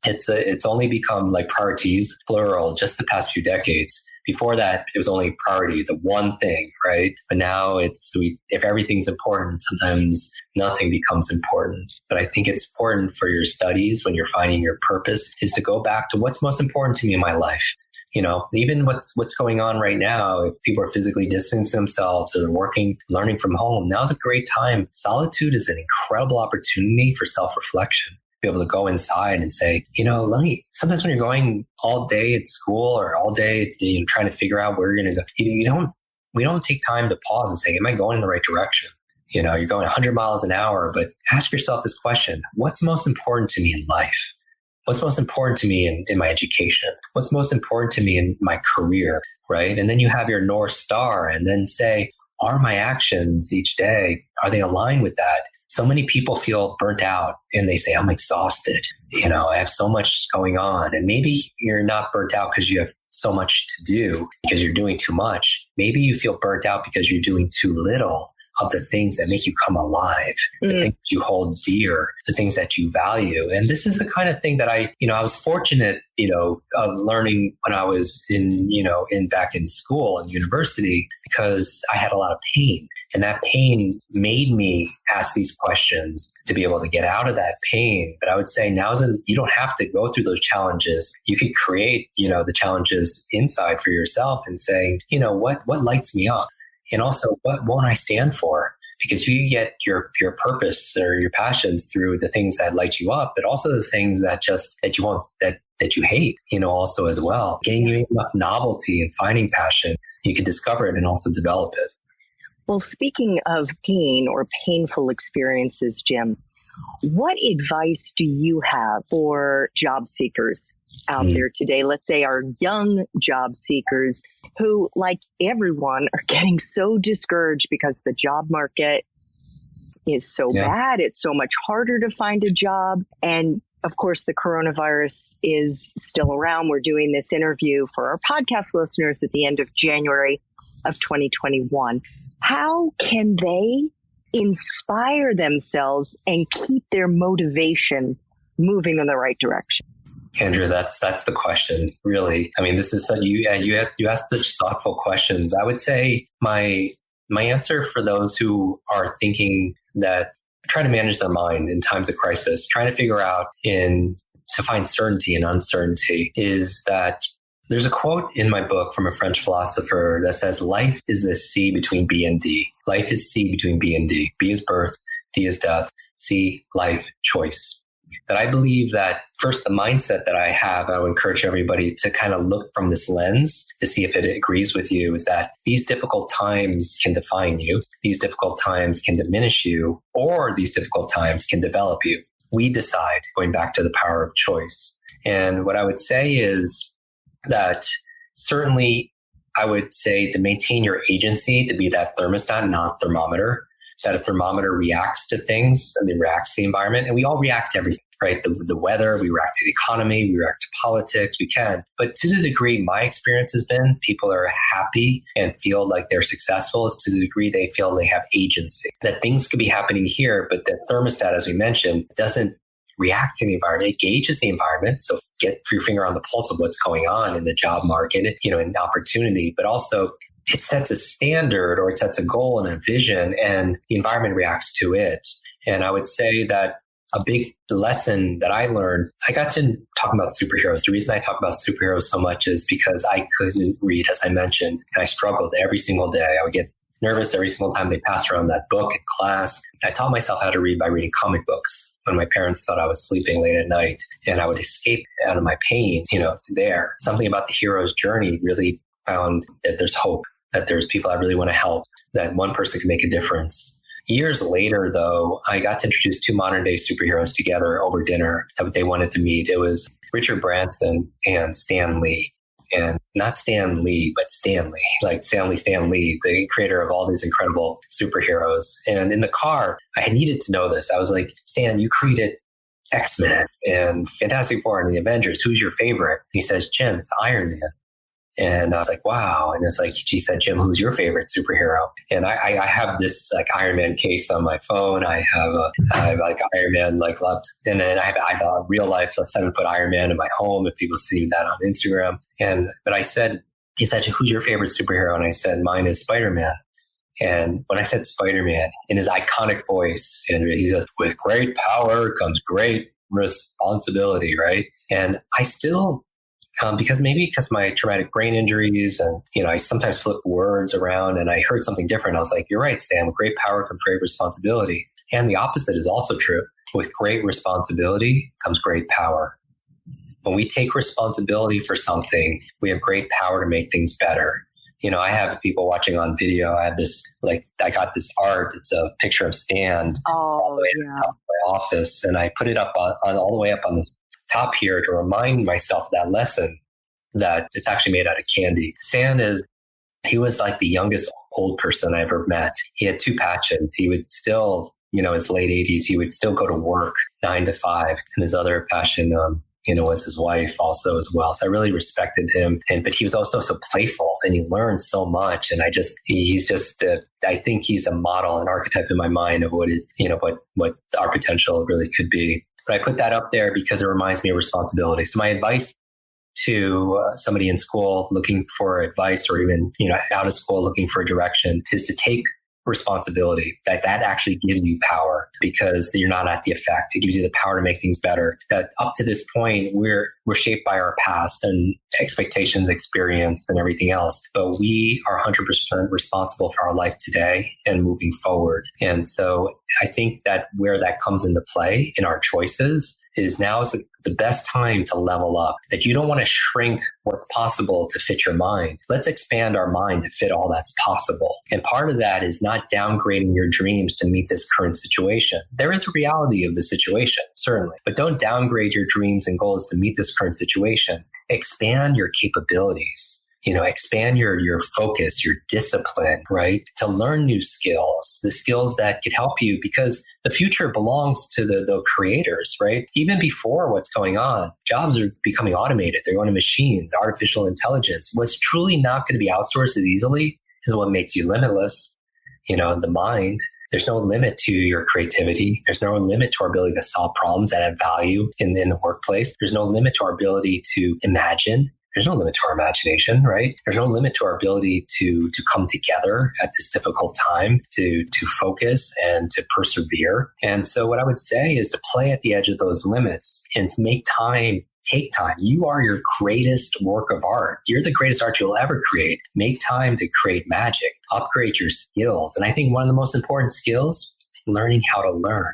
it's only become like priorities, plural, just the past few decades. Before that, it was only priority, the one thing, right? But now if everything's important, sometimes nothing becomes important. But I think it's important for your studies, when you're finding your purpose, is to go back to what's most important to me in my life. Even what's going on right now, if people are physically distancing themselves or they're working, learning from home, now's a great time. Solitude is an incredible opportunity for self-reflection. Be able to go inside and say, sometimes when you're going all day at school or all day, trying to figure out where you're going to go, we don't take time to pause and say, am I going in the right direction? You're going 100 miles an hour, but ask yourself this question: what's most important to me in life? What's most important to me in my education? What's most important to me in my career, right? And then you have your North Star, and then say, are my actions each day, are they aligned with that? So many people feel burnt out and they say, I'm exhausted. I have so much going on. And maybe you're not burnt out because you have so much to do, because you're doing too much. Maybe you feel burnt out because you're doing too little of the things that make you come alive, the things that you hold dear, the things that you value. And this is the kind of thing that I was fortunate, of learning when I was back in school and university, because I had a lot of pain. And that pain made me ask these questions to be able to get out of that pain. But I would say you don't have to go through those challenges. You could create, the challenges inside for yourself and saying, what lights me up? And also, what won't I stand for? Because you get your purpose or your passions through the things that light you up, but also the things that you hate, also as well. Getting you enough novelty and finding passion, you can discover it and also develop it. Well, speaking of pain or painful experiences, Jim, what advice do you have for job seekers out there today. Let's say our young job seekers who, like everyone, are getting so discouraged because the job market is so bad. It's so much harder to find a job. And of course, the coronavirus is still around. We're doing this interview for our podcast listeners at the end of January of 2021. How can they inspire themselves and keep their motivation moving in the right direction? Andrew, that's the question, really. I mean, this is you asked such thoughtful questions. I would say my answer for those who are thinking that trying to manage their mind in times of crisis, trying to figure out to find certainty and uncertainty, is that there's a quote in my book from a French philosopher that says, life is the C between B and D. Life is C between B and D. B is birth, D is death, C, life, choice. That I believe that first, the mindset that I have, I would encourage everybody to kind of look from this lens to see if it agrees with you, is that these difficult times can define you. These difficult times can diminish you, or these difficult times can develop you. We decide, going back to the power of choice. And what I would say is that certainly I would say to maintain your agency, to be that thermostat, not thermometer, that a thermometer reacts to things and it reacts to the environment. And we all react to everything, right? The weather, we react to the economy, we react to politics, we can. But to the degree my experience has been, people are happy and feel like they're successful is to the degree they feel they have agency. That things could be happening here, but the thermostat, as we mentioned, doesn't react to the environment. It gauges the environment. So get your finger on the pulse of what's going on in the job market, in opportunity, but also it sets a standard or it sets a goal and a vision, and the environment reacts to it. And I would say that a big lesson that I learned, I got to talk about superheroes. The reason I talk about superheroes so much is because I couldn't read, as I mentioned, and I struggled every single day. I would get nervous every single time they passed around that book in class. I taught myself how to read by reading comic books when my parents thought I was sleeping late at night, and I would escape out of my pain, there. Something about the hero's journey really found that there's hope, that there's people I really want to help, that one person can make a difference. Years later, though, I got to introduce two modern day superheroes together over dinner that they wanted to meet. It was Richard Branson and Stan Lee. And not Stan Lee, but Stanley, like Stan Lee, the creator of all these incredible superheroes. And in the car, I needed to know this. I was like, Stan, you created X-Men and Fantastic Four and the Avengers. Who's your favorite? He says, Jim, it's Iron Man. And I was like, wow. And it's like, she said, Jim, who's your favorite superhero? And I have this like Iron Man case on my phone. I have like Iron Man like loved. And then I have a real life 7-foot Iron Man in my home if people see that on Instagram. But he said, who's your favorite superhero? And I said, mine is Spider-Man. And when I said Spider-Man in his iconic voice, and he says, with great power comes great responsibility, right? And I still, because my traumatic brain injuries and, I sometimes flip words around and I heard something different. I was like, you're right, Stan, with great power comes great responsibility. And the opposite is also true. With great responsibility comes great power. When we take responsibility for something, we have great power to make things better. I have people watching on video. I have this, I got this art. It's a picture of Stan all the way to the top of my office. And I put it up all the way up on this top here to remind myself that lesson, that it's actually made out of candy. Stan he was like the youngest old person I ever met. He had two passions. He would still, his late 80s, he would still go to work 9 to 5. And his other passion, was his wife also as well. So I really respected him. But he was also so playful and he learned so much. And I think he's a model, an archetype in my mind of what our potential really could be. But I put that up there because it reminds me of responsibility. So my advice to somebody in school looking for advice, or even, out of school looking for a direction, is to take responsibility. That actually gives you power because you're not at the effect. It gives you the power to make things better. That up to this point, we're shaped by our past and expectations, experience, and everything else. But we are 100% responsible for our life today and moving forward. And so I think that where that comes into play in our choices is now is the best time to level up, that you don't want to shrink what's possible to fit your mind. Let's expand our mind to fit all that's possible. And part of that is not downgrading your dreams to meet this current situation. There is a reality of the situation, certainly, but don't downgrade your dreams and goals to meet this current situation. Expand your capabilities. Expand your focus, your discipline, right? To learn new skills, the skills that could help you, because the future belongs to the creators, right? Even before what's going on, jobs are becoming automated. They're going to machines, artificial intelligence. What's truly not going to be outsourced as easily is what makes you limitless, the mind. There's no limit to your creativity. There's no limit to our ability to solve problems that add value in the workplace. There's no limit to our ability to imagine. There's no limit to our imagination, right? There's no limit to our ability to come together at this difficult time, to focus and to persevere. And so what I would say is to play at the edge of those limits and to make time, take time. You are your greatest work of art. You're the greatest art you'll ever create. Make time to create magic, upgrade your skills. And I think one of the most important skills, learning how to learn.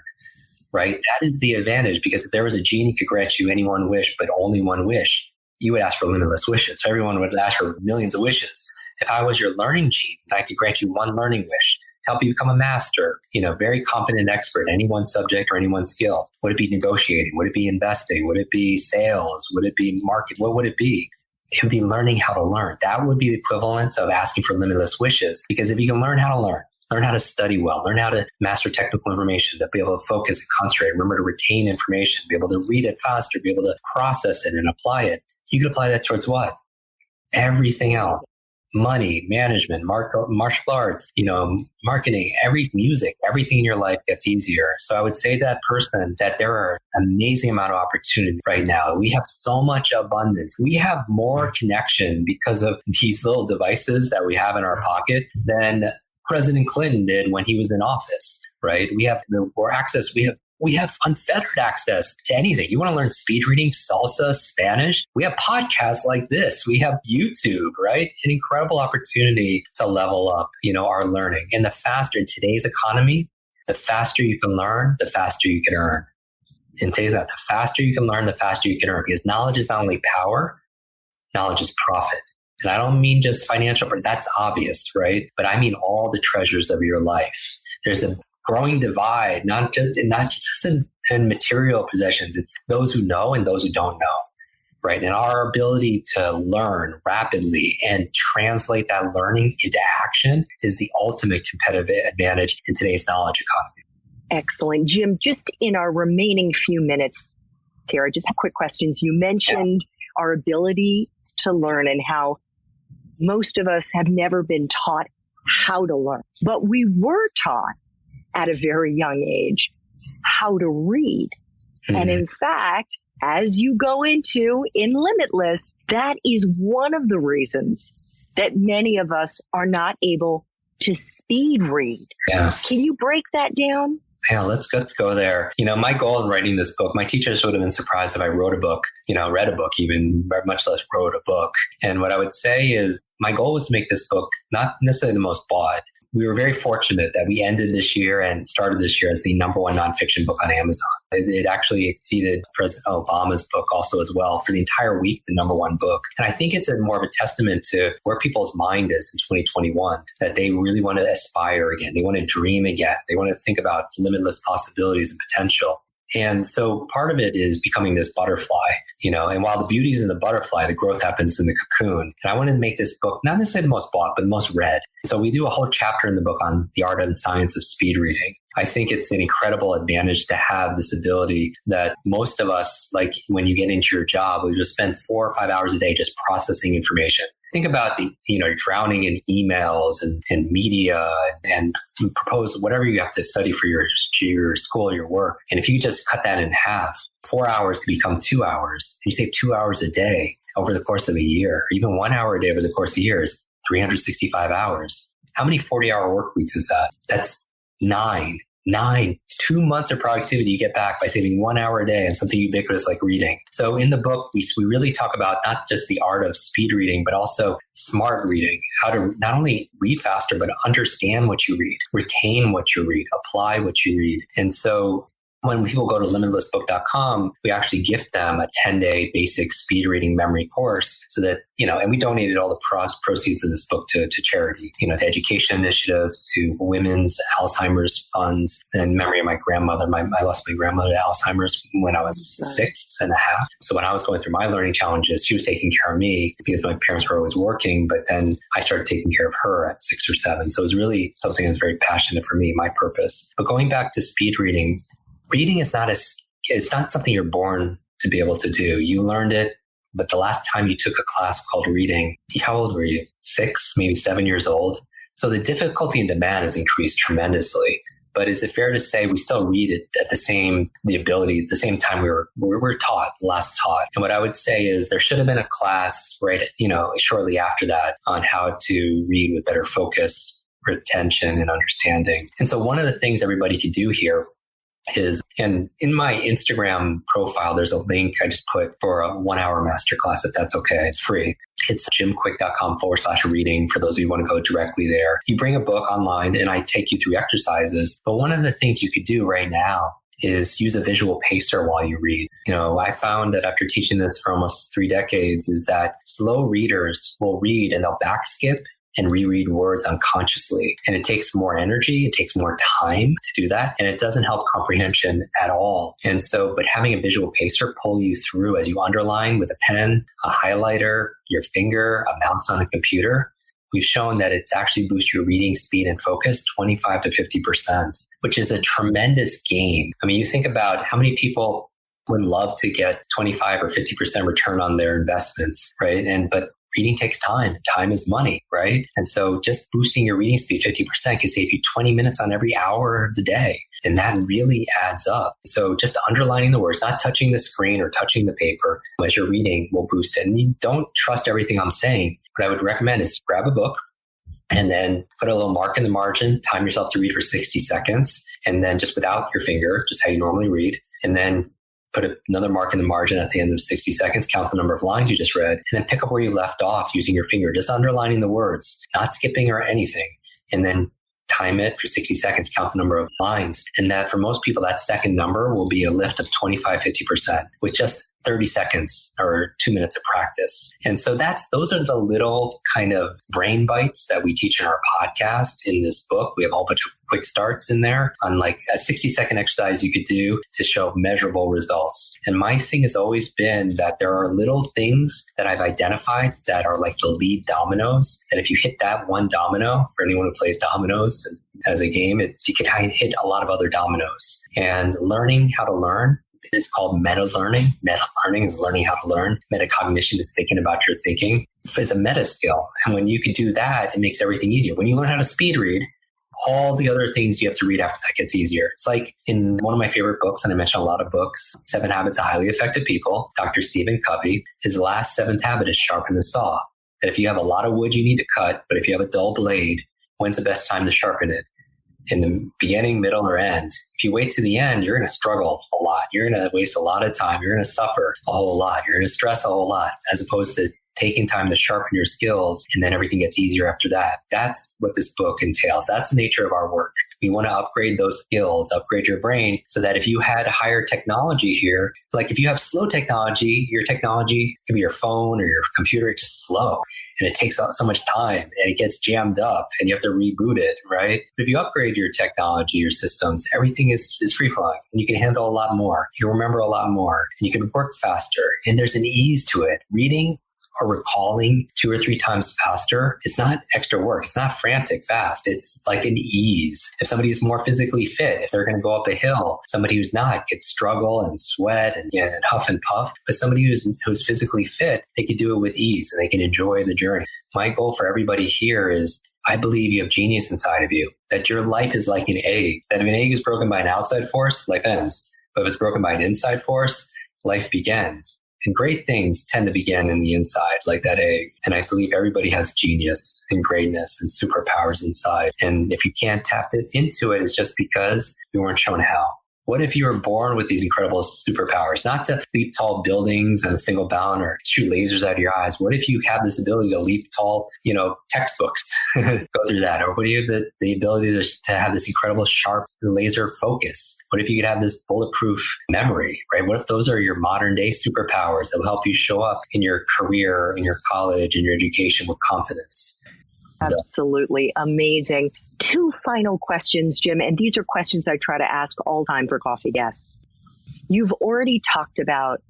Right? That is the advantage, because if there was a genie could grant you any one wish, but only one wish, you would ask for limitless wishes. Everyone would ask for millions of wishes. If I was your learning genie, I could grant you one learning wish, help you become a master, very competent expert in any one subject or any one skill. Would it be negotiating? Would it be investing? Would it be sales? Would it be market? What would it be? It would be learning how to learn. That would be the equivalent of asking for limitless wishes. Because if you can learn how to learn how to study well, learn how to master technical information, to be able to focus and concentrate, remember to retain information, be able to read it faster, be able to process it and apply it. You can apply that towards what? Everything else. Money, management, martial arts, marketing, music, everything in your life gets easier. So I would say to that person that there are an amazing amount of opportunity right now. We have so much abundance. We have more connection because of these little devices that we have in our pocket than President Clinton did when he was in office, right? We have more access. We have unfettered access to anything. You want to learn speed reading, salsa, Spanish? We have podcasts like this. We have YouTube, right? An incredible opportunity to level up, our learning. And the faster in today's economy, the faster you can learn, the faster you can earn. In today's the faster you can learn, the faster you can earn. Because knowledge is not only power, knowledge is profit. And I don't mean just financial, but that's obvious, right? But I mean all the treasures of your life. There's a growing divide, not just in material possessions. It's those who know and those who don't know, right? And our ability to learn rapidly and translate that learning into action is the ultimate competitive advantage in today's knowledge economy. Excellent. Jim, just in our remaining few minutes here, I just have quick questions. You mentioned our ability to learn and how most of us have never been taught how to learn, but we were taught at a very young age how to read. Mm-hmm. And in fact, as you go into in Limitless, that is one of the reasons that many of us are not able to speed read. Yes. Can you break that down? Yeah, let's go there. My goal in writing this book, my teachers would have been surprised if I wrote a book, read a book, even much less wrote a book. And what I would say is my goal was to make this book not necessarily the most bought. We were very fortunate that we ended this year and started this year as the number one nonfiction book on Amazon. It actually exceeded President Obama's book also as well for the entire week, the number one book. And I think it's more of a testament to where people's mind is in 2021, that they really want to aspire again. They want to dream again. They want to think about limitless possibilities and potential. And so part of it is becoming this butterfly, and while the beauty is in the butterfly, the growth happens in the cocoon. And I wanted to make this book not necessarily the most bought, but the most read. So we do a whole chapter in the book on the art and science of speed reading. I think it's an incredible advantage to have this ability that most of us, like when you get into your job, we just spend 4 or 5 hours a day just processing information. Think about drowning in emails and media and propose whatever you have to study for your school, your work. And if you just cut that in half, 4 hours could become 2 hours. You save 2 hours a day over the course of a year, or even 1 hour a day over the course of years, 365 hours. How many 40-hour work weeks is that? That's 9. 2 months of productivity you get back by saving 1 hour a day and something ubiquitous like reading. So in the book, we really talk about not just the art of speed reading, but also smart reading, how to not only read faster, but understand what you read, retain what you read, apply what you read. And so when people go to limitlessbook.com, we actually gift them a 10-day basic speed reading memory course so that, and we donated all the proceeds of this book to charity, to education initiatives, to women's Alzheimer's funds, and memory of my grandmother. I lost my grandmother to Alzheimer's when I was 6.5. So when I was going through my learning challenges, she was taking care of me because my parents were always working, but then I started taking care of her at 6 or 7. So it was really something that's very passionate for me, my purpose. But going back to speed reading is it's not something you're born to be able to do. You learned it, but the last time you took a class called reading, how old were you? 6, maybe 7 years old. So the difficulty and demand has increased tremendously. But is it fair to say we still read it at the same time we were taught, last taught? And what I would say is there should have been a class shortly after that on how to read with better focus, retention, and understanding. And so one of the things everybody could do here is, and in my Instagram profile, there's a link I just put for a 1-hour masterclass, if that's okay. It's free. It's jimkwik.com/reading for those of you who want to go directly there. You bring a book online and I take you through exercises. But one of the things you could do right now is use a visual pacer while you read. I found that after teaching this for almost 3 decades is that slow readers will read and they'll backskip and reread words unconsciously. And it takes more energy, it takes more time to do that, and it doesn't help comprehension at all. And so, but having a visual pacer pull you through as you underline with a pen, a highlighter, your finger, a mouse on a computer, we've shown that it's actually boosts your reading speed and focus 25 to 50%, which is a tremendous gain. I mean, you think about how many people would love to get 25 or 50% return on their investments, right? But reading takes time. Time is money, right? And so just boosting your reading speed 50% can save you 20 minutes on every hour of the day. And that really adds up. So just underlining the words, not touching the screen or touching the paper as you're reading will boost it. And you don't trust everything I'm saying. What I would recommend is grab a book and then put a little mark in the margin, time yourself to read for 60 seconds. And then just without your finger, just how you normally read. And then put another mark in the margin at the end of 60 seconds, count the number of lines you just read, and then pick up where you left off using your finger, just underlining the words, not skipping or anything. And then time it for 60 seconds, count the number of lines. And that for most people, that second number will be a lift of 25, 50% with just 30 seconds or 2 minutes of practice. And so those are the little kind of brain bites that we teach in our podcast. In this book, we have a whole bunch of quick starts in there on like a 60-second exercise you could do to show measurable results. And my thing has always been that there are little things that I've identified that are like the lead dominoes, that if you hit that one domino, for anyone who plays dominoes as a game, you can hit a lot of other dominoes. And learning how to learn is called meta-learning. Meta-learning is learning how to learn. Metacognition is thinking about your thinking. It's a meta skill. And when you can do that, it makes everything easier. When you learn how to speed read, all the other things you have to read after that gets easier. It's like in one of my favorite books, and I mentioned a lot of books, 7 Habits of Highly Effective People, Dr. Stephen Covey, his last 7th habit is sharpen the saw. That if you have a lot of wood you need to cut, but if you have a dull blade, when's the best time to sharpen it? In the beginning, middle, or end. If you wait to the end, you're going to struggle a lot. You're going to waste a lot of time. You're going to suffer a whole lot. You're going to stress a whole lot, as opposed to taking time to sharpen your skills, and then everything gets easier after that. That's what this book entails. That's the nature of our work. We want to upgrade those skills, upgrade your brain, so that if you had higher technology here, like if you have slow technology, your technology could be your phone or your computer, it's just slow. And it takes so much time and it gets jammed up and you have to reboot it, right? But if you upgrade your technology, your systems, everything is free flowing and you can handle a lot more. You remember a lot more and you can work faster and there's an ease to it. Reading or recalling 2 or 3 times faster, it's not extra work. It's not frantic fast. It's like an ease. If somebody is more physically fit, if they're going to go up a hill, somebody who's not could struggle and sweat and huff and puff. But somebody who's physically fit, they could do it with ease and they can enjoy the journey. My goal for everybody here is I believe you have genius inside of you, that your life is like an egg, that if an egg is broken by an outside force, life ends. But if it's broken by an inside force, life begins. And great things tend to begin in the inside, like that egg. And I believe everybody has genius and greatness and superpowers inside. And if you can't tap into it, it's just because we weren't shown how. What if you were born with these incredible superpowers, not to leap tall buildings in a single bound or shoot lasers out of your eyes? What if you have this ability to leap tall, textbooks, go through that? Or what if you have the ability to have this incredible sharp laser focus? What if you could have this bulletproof memory, right? What if those are your modern day superpowers that will help you show up in your career, in your college, in your education with confidence? Absolutely amazing. 2 final questions, Jim, and these are questions I try to ask all time for coffee guests. You've already talked about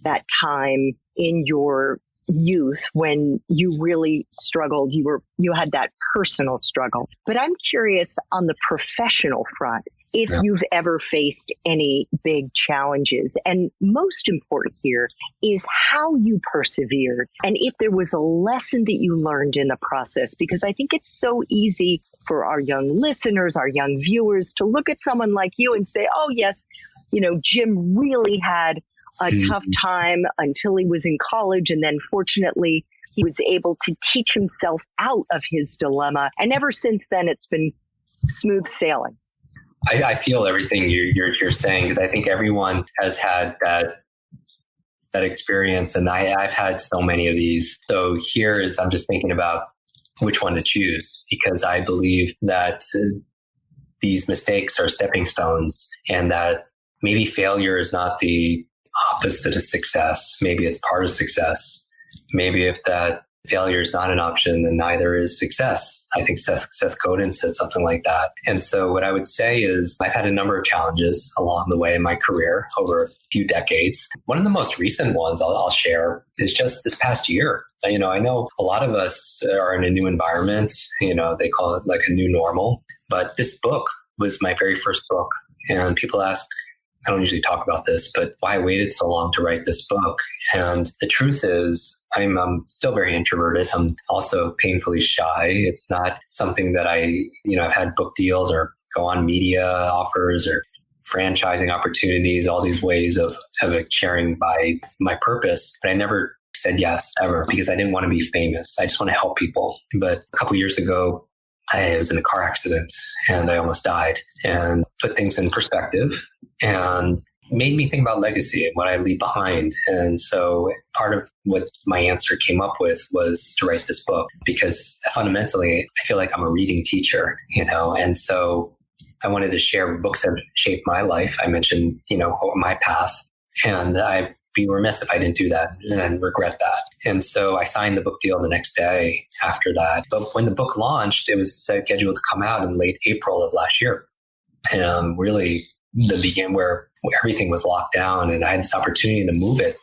that time in your youth when you really struggled. You had that personal struggle. But I'm curious on the professional front, if you've ever faced any big challenges. And most important here is how you persevered and if there was a lesson that you learned in the process, because I think it's so easy for our young listeners, our young viewers to look at someone like you and say, oh, yes, Jim really had a tough time until he was in college. And then fortunately, he was able to teach himself out of his dilemma. And ever since then, it's been smooth sailing. I feel everything you're saying, because I think everyone has had that experience, and I've had so many of these. So I'm just thinking about which one to choose, because I believe that these mistakes are stepping stones, and that maybe failure is not the opposite of success. Maybe it's part of success. Maybe if that failure is not an option, then neither is success. I think Seth Godin said something like that. And so what I would say is I've had a number of challenges along the way in my career over a few decades. One of the most recent ones I'll share is just this past year. I know a lot of us are in a new environment. They call it like a new normal. But this book was my very first book. And people ask, I don't usually talk about this, but why I waited so long to write this book. And the truth is, I'm still very introverted. I'm also painfully shy. It's not something that I've had book deals or go on media offers or franchising opportunities, all these ways of sharing my purpose. But I never said yes ever, because I didn't want to be famous. I just want to help people. But a couple of years ago, I was in a car accident and I almost died, and put things in perspective and made me think about legacy and what I leave behind. And so part of what my answer came up with was to write this book, because fundamentally I feel like I'm a reading teacher, and so I wanted to share books that shaped my life. I mentioned, my path, and I'd be remiss if I didn't do that and regret that. And so I signed the book deal the next day after that. But when the book launched, it was scheduled to come out in late April of last year. And really the beginning where everything was locked down, and I had this opportunity to move it,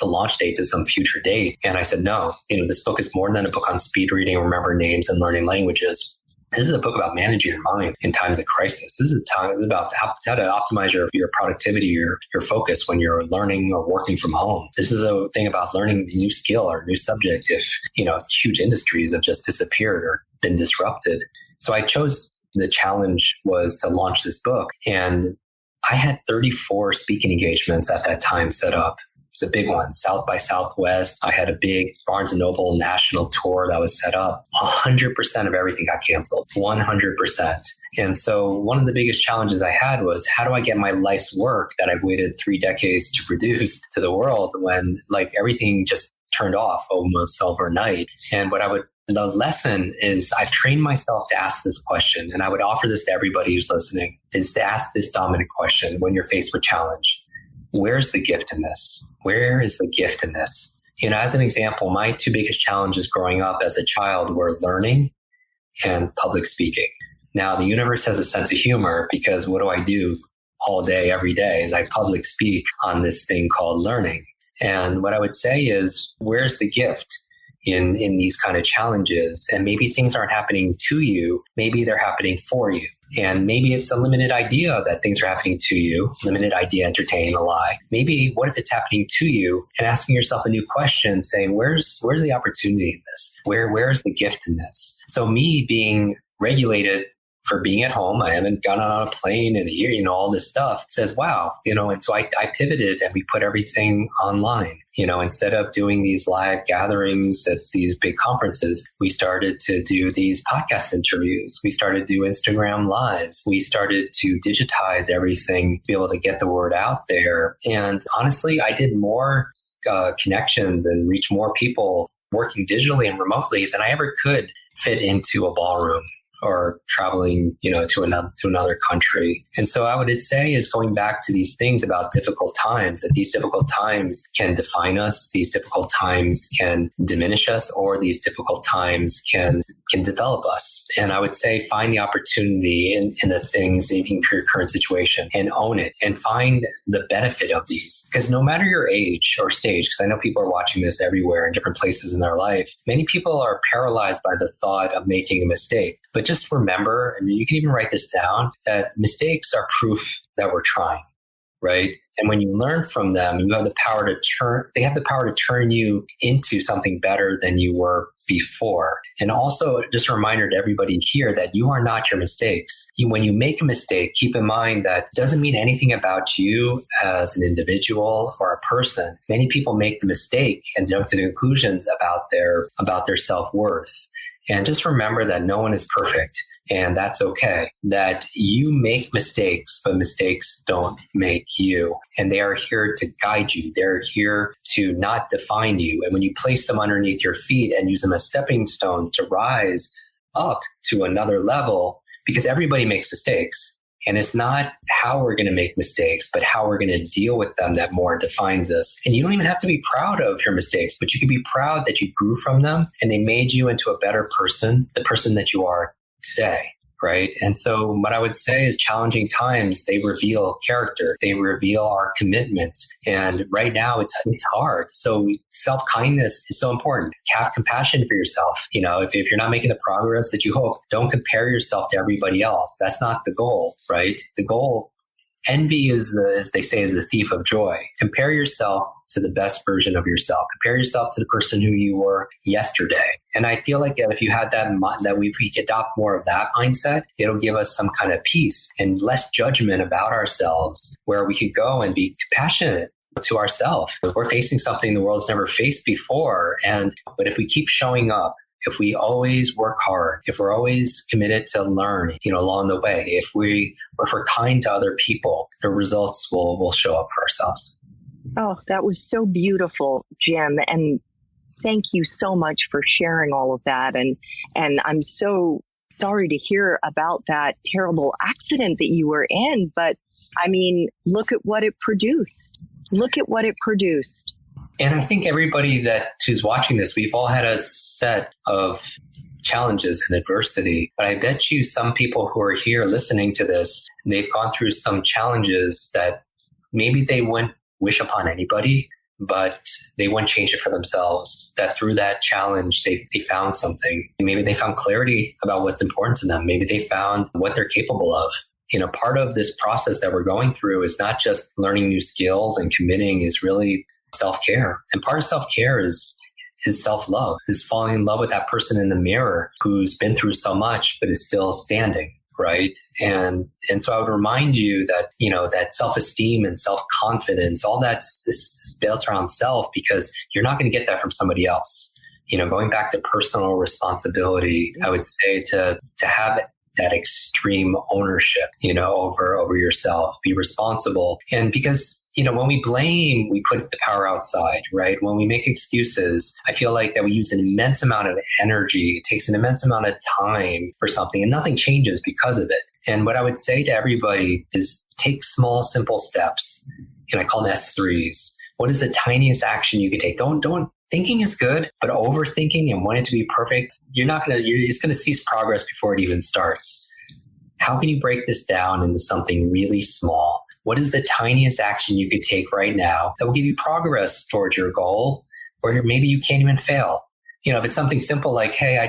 the launch date, to some future date. And I said, no, this book is more than a book on speed reading, remember names, and learning languages. This is a book about managing your mind in times of crisis. This is about how to optimize your productivity, your focus when you're learning or working from home. This is a thing about learning a new skill or a new subject if, huge industries have just disappeared or been disrupted. So I chose, the challenge was to launch this book. And I had 34 speaking engagements at that time set up. The big ones, South by Southwest. I had a big Barnes & Noble national tour that was set up. 100% of everything got canceled. 100%. And so one of the biggest challenges I had was, how do I get my life's work that I've waited 3 decades to produce to the world when everything just turned off almost overnight? And the lesson is, I've trained myself to ask this question, and I would offer this to everybody who's listening, is to ask this dominant question when you're faced with challenge. Where's the gift in this? Where is the gift in this? As an example, my 2 biggest challenges growing up as a child were learning and public speaking. Now, the universe has a sense of humor, because what do I do all day, every day, is I public speak on this thing called learning. And what I would say is, where's the gift in these kind of challenges? And maybe things aren't happening to you. Maybe they're happening for you. And maybe it's a limited idea that things are happening to you. Limited idea, entertain, a lie. Maybe what if it's happening to you, and asking yourself a new question, saying, where's the opportunity in this? Where is the gift in this? So me being regulated for being at home. I haven't gone on a plane in a year, all this stuff says, wow, and so I pivoted and we put everything online. Instead of doing these live gatherings at these big conferences, we started to do these podcast interviews. We started to do Instagram lives. We started to digitize everything to be able to get the word out there. And honestly, I did more connections and reach more people working digitally and remotely than I ever could fit into a ballroom or traveling, to another country. And so I would say is going back to these things about difficult times, that these difficult times can define us, these difficult times can diminish us, or these difficult times can develop us. And I would say find the opportunity in the things, even for your current situation, and own it and find the benefit of these. Because no matter your age or stage, because I know people are watching this everywhere in different places in their life, many people are paralyzed by the thought of making a mistake. But just remember, and you can even write this down, that mistakes are proof that we're trying, right? And when you learn from them, they have the power to turn you into something better than you were before. And also just a reminder to everybody here that you are not your mistakes. When you make a mistake, keep in mind that it doesn't mean anything about you as an individual or a person. Many people make the mistake and jump to the conclusions about their self-worth. And just remember that no one is perfect, and that's okay. That you make mistakes, but mistakes don't make you. And they are here to guide you. They're here to not define you. And when you place them underneath your feet and use them as stepping stones to rise up to another level, because everybody makes mistakes. And it's not how we're going to make mistakes, but how we're going to deal with them that more defines us. And you don't even have to be proud of your mistakes, but you can be proud that you grew from them and they made you into a better person, the person that you are today, right? And so what I would say is challenging times, they reveal character. They reveal our commitment. And right now it's hard. So self-kindness is so important. Have compassion for yourself. If you're not making the progress that you hope, don't compare yourself to everybody else. That's not the goal, right? The goal, envy is as they say, is the thief of joy. Compare yourself to the best version of yourself. Compare yourself to the person who you were yesterday. And I feel like if you had that in mind, that we adopt more of that mindset, it'll give us some kind of peace and less judgment about ourselves, where we could go and be compassionate to ourselves. We're facing something the world's never faced before. But if we keep showing up, if we always work hard, if we're always committed to learn, along the way, if we're kind to other people, the results will show up for ourselves. Oh, that was so beautiful, Jim. And thank you so much for sharing all of that. And I'm so sorry to hear about that terrible accident that you were in. But I mean, look at what it produced. And I think everybody who's watching this, we've all had a set of challenges and adversity. But I bet you some people who are here listening to this, they've gone through some challenges that maybe they wouldn't wish upon anybody, but they wouldn't change it for themselves. That through that challenge, they found something. Maybe they found clarity about what's important to them. Maybe they found what they're capable of. Part of this process that we're going through is not just learning new skills and committing, is really self-care. And part of self-care is self-love, is falling in love with that person in the mirror who's been through so much, but is still standing. Right. And so I would remind you that, that self-esteem and self-confidence, all that's built around self, because you're not going to get that from somebody else. Going back to personal responsibility, I would say to have that extreme ownership, over yourself, be responsible. And because, when we blame, we put the power outside, right? When we make excuses, I feel like that we use an immense amount of energy. It takes an immense amount of time for something, and nothing changes because of it. And what I would say to everybody is take small, simple steps. I call them S3s. What is the tiniest action you can take? Don't thinking is good, but overthinking and wanting it to be perfect, you're just going to cease progress before it even starts. How can you break this down into something really small? What is the tiniest action you could take right now that will give you progress towards your goal, or maybe you can't even fail? If it's something simple like, hey,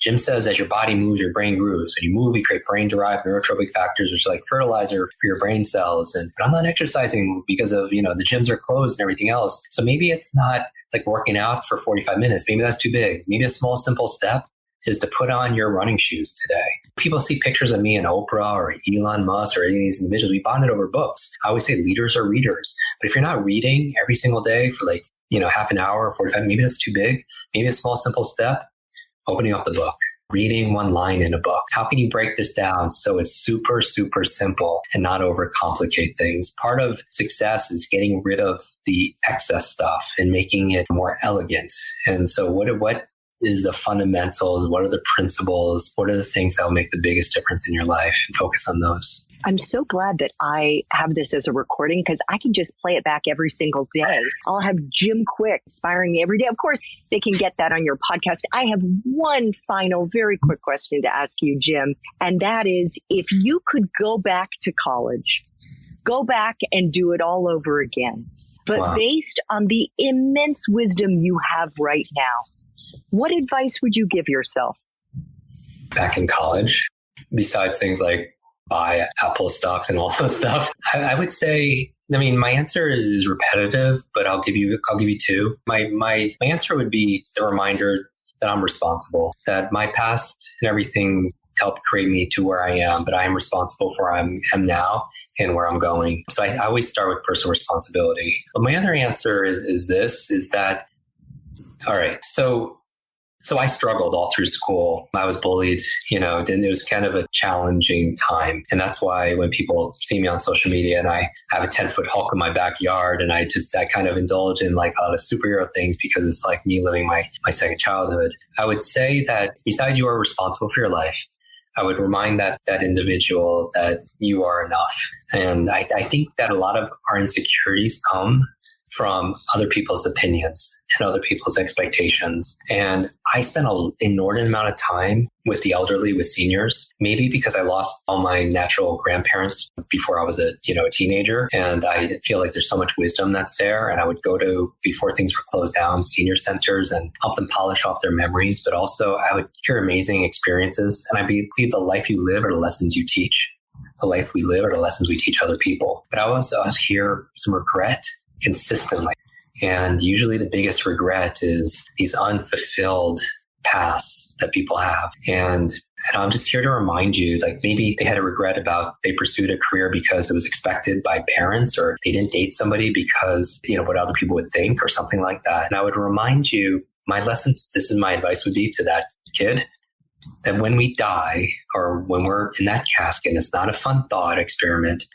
Jim says, as your body moves, your brain grows. When you move, you create brain-derived neurotropic factors, which are like fertilizer for your brain cells. But I'm not exercising because of, the gyms are closed and everything else. So maybe it's not like working out for 45 minutes. Maybe that's too big. Maybe a small, simple step is to put on your running shoes today People see pictures of me and Oprah or Elon Musk or any of these individuals. We bonded over books. I always say leaders are readers. But if you're not reading every single day for half an hour or 45, maybe that's too big. Maybe a small, simple step, opening up the book, reading one line in a book. How can you break this down so it's super, super simple and not overcomplicate things? Part of success is getting rid of the excess stuff and making it more elegant. And so what is the fundamentals? What are the principles? What are the things that will make the biggest difference in your life? And focus on those. I'm so glad that I have this as a recording because I can just play it back every single day. I'll have Jim Kwik inspiring me every day. Of course, they can get that on your podcast. I have one final, very quick question to ask you, Jim. And that is, if you could go back to college, go back and do it all over again, but Wow. based on the immense wisdom you have right now, what advice would you give yourself? Back in college, besides things like buy Apple stocks and all those stuff, I would say, my answer is repetitive, but I'll give you two. My answer would be the reminder that I'm responsible, that my past and everything helped create me to where I am, but I am responsible for where I am now and where I'm going. So I always start with personal responsibility. But my other answer is that, all right, so I struggled all through school. I was bullied, and it was kind of a challenging time. And that's why when people see me on social media and I have a 10-foot Hulk in my backyard and I kind of indulge in like a lot of superhero things because it's like me living my second childhood, I would say that besides you are responsible for your life, I would remind that individual that you are enough. And I think that a lot of our insecurities come from other people's opinions and other people's expectations. And I spent an inordinate amount of time with the elderly, with seniors, maybe because I lost all my natural grandparents before I was a teenager. And I feel like there's so much wisdom that's there. And I would go to, before things were closed down, senior centers and help them polish off their memories. But also I would hear amazing experiences. And I believe the life you live are the lessons you teach. The life we live are the lessons we teach other people. But I also hear some regret consistently. And usually the biggest regret is these unfulfilled pasts that people have. And I'm just here to remind you, like maybe they had a regret about they pursued a career because it was expected by parents, or they didn't date somebody because, what other people would think or something like that. And I would remind you, my lessons, this is my advice would be to that kid, that when we die or when we're in that casket, it's not a fun thought experiment.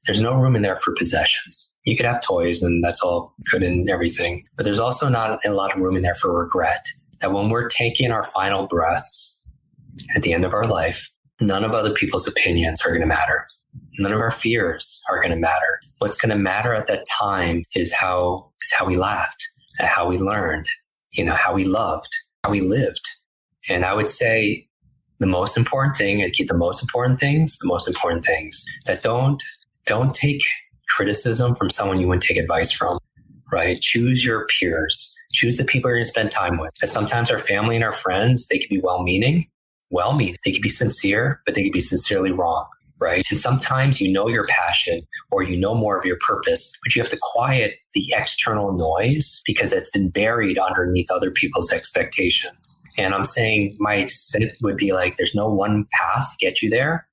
There's no room in there for possessions. You could have toys and that's all good and everything, but there's also not a lot of room in there for regret. That when we're taking our final breaths at the end of our life, none of other people's opinions are going to matter. None of our fears are going to matter. What's going to matter at that time is how we laughed, how we learned, how we loved, how we lived. And I would say the most important thing, and keep the most important things, that don't take criticism from someone you wouldn't take advice from, right? Choose your peers. Choose the people you're going to spend time with. And sometimes our family and our friends, they can be well-meaning. They can be sincere, but they can be sincerely wrong, right? And sometimes your passion or more of your purpose, but you have to quiet the external noise because it's been buried underneath other people's expectations. And I'm saying my sit would be like, there's no one path to get you there,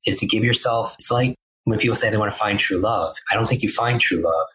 is to give yourself, it's like, when people say they want to find true love, I don't think you find true love.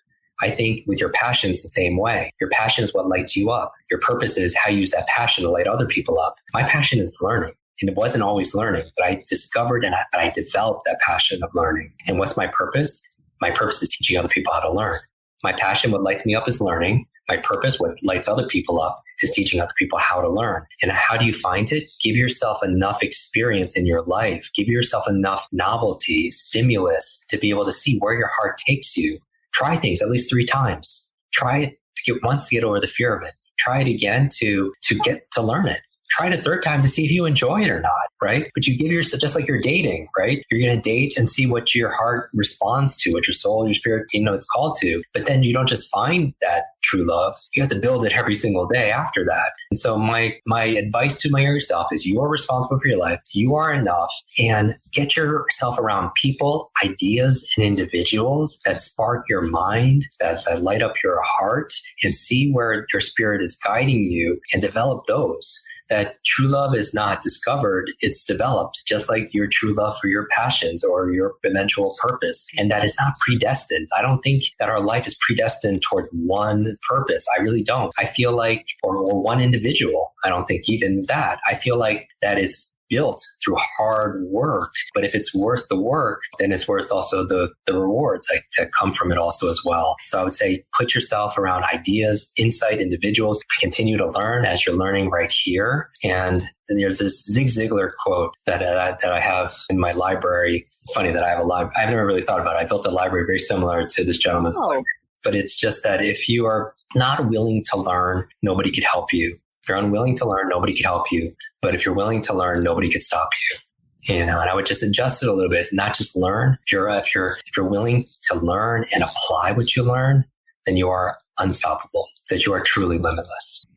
I think with your passion, it's the same way. Your passion is what lights you up. Your purpose is how you use that passion to light other people up. My passion is learning. And it wasn't always learning, but I discovered and I developed that passion of learning. And what's my purpose? My purpose is teaching other people how to learn. My passion, what lights me up, is learning. My purpose, what lights other people up, is teaching other people how to learn. And how do you find it? Give yourself enough experience in your life. Give yourself enough novelty, stimulus to be able to see where your heart takes you. Try things at least 3 times. Try it once to get over the fear of it. Try it again to get to learn it. Try it a 3rd time to see if you enjoy it or not, right? But you give yourself, just like you're dating, right? You're going to date and see what your heart responds to, what your soul, your spirit, it's called to. But then you don't just find that true love. You have to build it every single day after that. And so my advice to my younger self is you are responsible for your life. You are enough, and get yourself around people, ideas, and individuals that spark your mind, that light up your heart, and see where your spirit is guiding you and develop those. that true love is not discovered, it's developed, just like your true love for your passions or your eventual purpose. And that is not predestined. I don't think that our life is predestined towards one purpose. I really don't. I feel like, or one individual, I don't think even that. I feel like that is built through hard work. But if it's worth the work, then it's worth also the rewards that come from it also as well. So I would say put yourself around ideas, insight, individuals, continue to learn as you're learning right here. And then there's this Zig Ziglar quote that I have in my library. It's funny that I have a library. I've never really thought about it. I built a library very similar to this gentleman's library. But it's just that if you are not willing to learn, nobody could help you. If you're unwilling to learn, nobody can help you. But if you're willing to learn, nobody can stop you. And I would just adjust it a little bit, not just learn. If you're willing to learn and apply what you learn, then you are unstoppable, that you are truly limitless.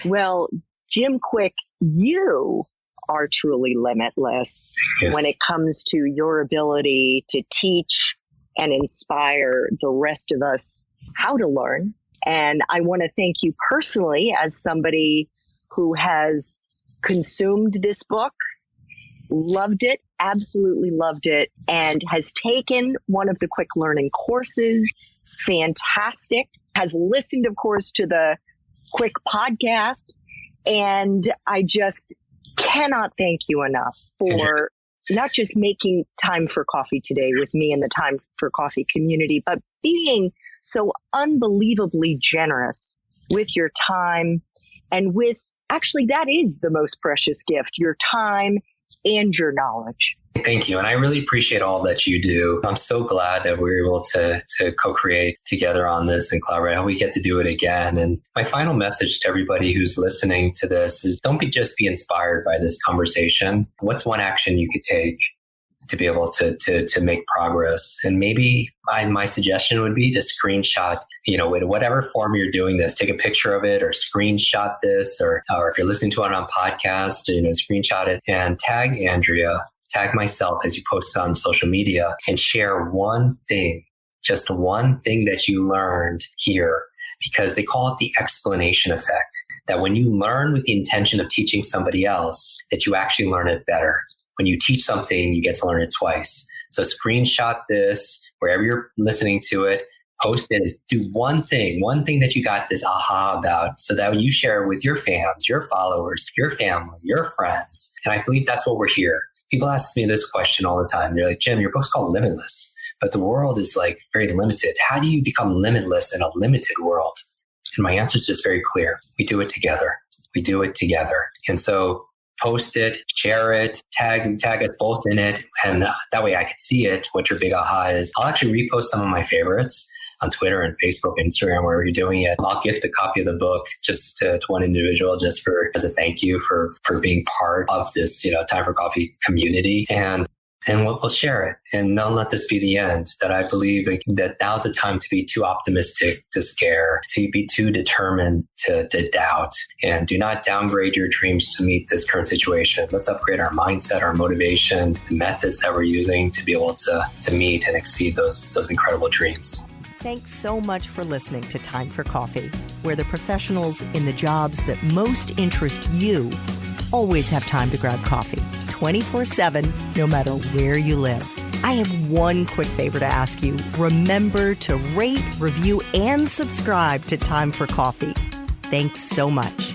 Well, Jim Kwik, you are truly limitless when it comes to your ability to teach and inspire the rest of us how to learn. And I want to thank you personally as somebody who has consumed this book, loved it, absolutely loved it, and has taken one of the Kwik Learning courses. Fantastic. Has listened, of course, to the Kwik podcast. And I just cannot thank you enough for not just making time for coffee today with me and the Time for Coffee community, but being so unbelievably generous with your time and with, actually, that is the most precious gift, your time and your knowledge. Thank you. And I really appreciate all that you do. I'm so glad that we're able to co-create together on this and collaborate. I hope we get to do it again. And my final message to everybody who's listening to this is don't just be inspired by this conversation. What's one action you could take to be able to make progress? And maybe my suggestion would be to screenshot, in whatever form you're doing this, take a picture of it or screenshot this, or if you're listening to it on podcast, screenshot it and tag Andrea, tag myself as you post on social media, and share one thing, just one thing that you learned here, because they call it the explanation effect, that when you learn with the intention of teaching somebody else, that you actually learn it better. When you teach something, you get to learn it twice. So screenshot this wherever you're listening to it, post it, do one thing that you got this aha about, so that when you share it with your fans, your followers, your family, your friends. And I believe that's what we're here. People ask me this question all the time. They're like, Jim, your book's called Limitless, but the world is very limited. How do you become limitless in a limited world? And my answer is just very clear. We do it together. We do it together. And so post it, share it, tag us both in it. And that way I can see it, what your big aha is. I'll actually repost some of my favorites on Twitter and Facebook and Instagram, wherever you're doing it. I'll gift a copy of the book just to one individual, just as a thank you for being part of this, Time for Coffee community. And we'll share it. And don't let this be the end. That I believe that now's the time to be too optimistic, to scare, to be too determined, to doubt. And do not downgrade your dreams to meet this current situation. Let's upgrade our mindset, our motivation, the methods that we're using to be able to meet and exceed those incredible dreams. Thanks so much for listening to Time for Coffee, where the professionals in the jobs that most interest you always have time to grab coffee 24/7, no matter where you live. I have one quick favor to ask you. Remember to rate, review, and subscribe to Time for Coffee. Thanks so much.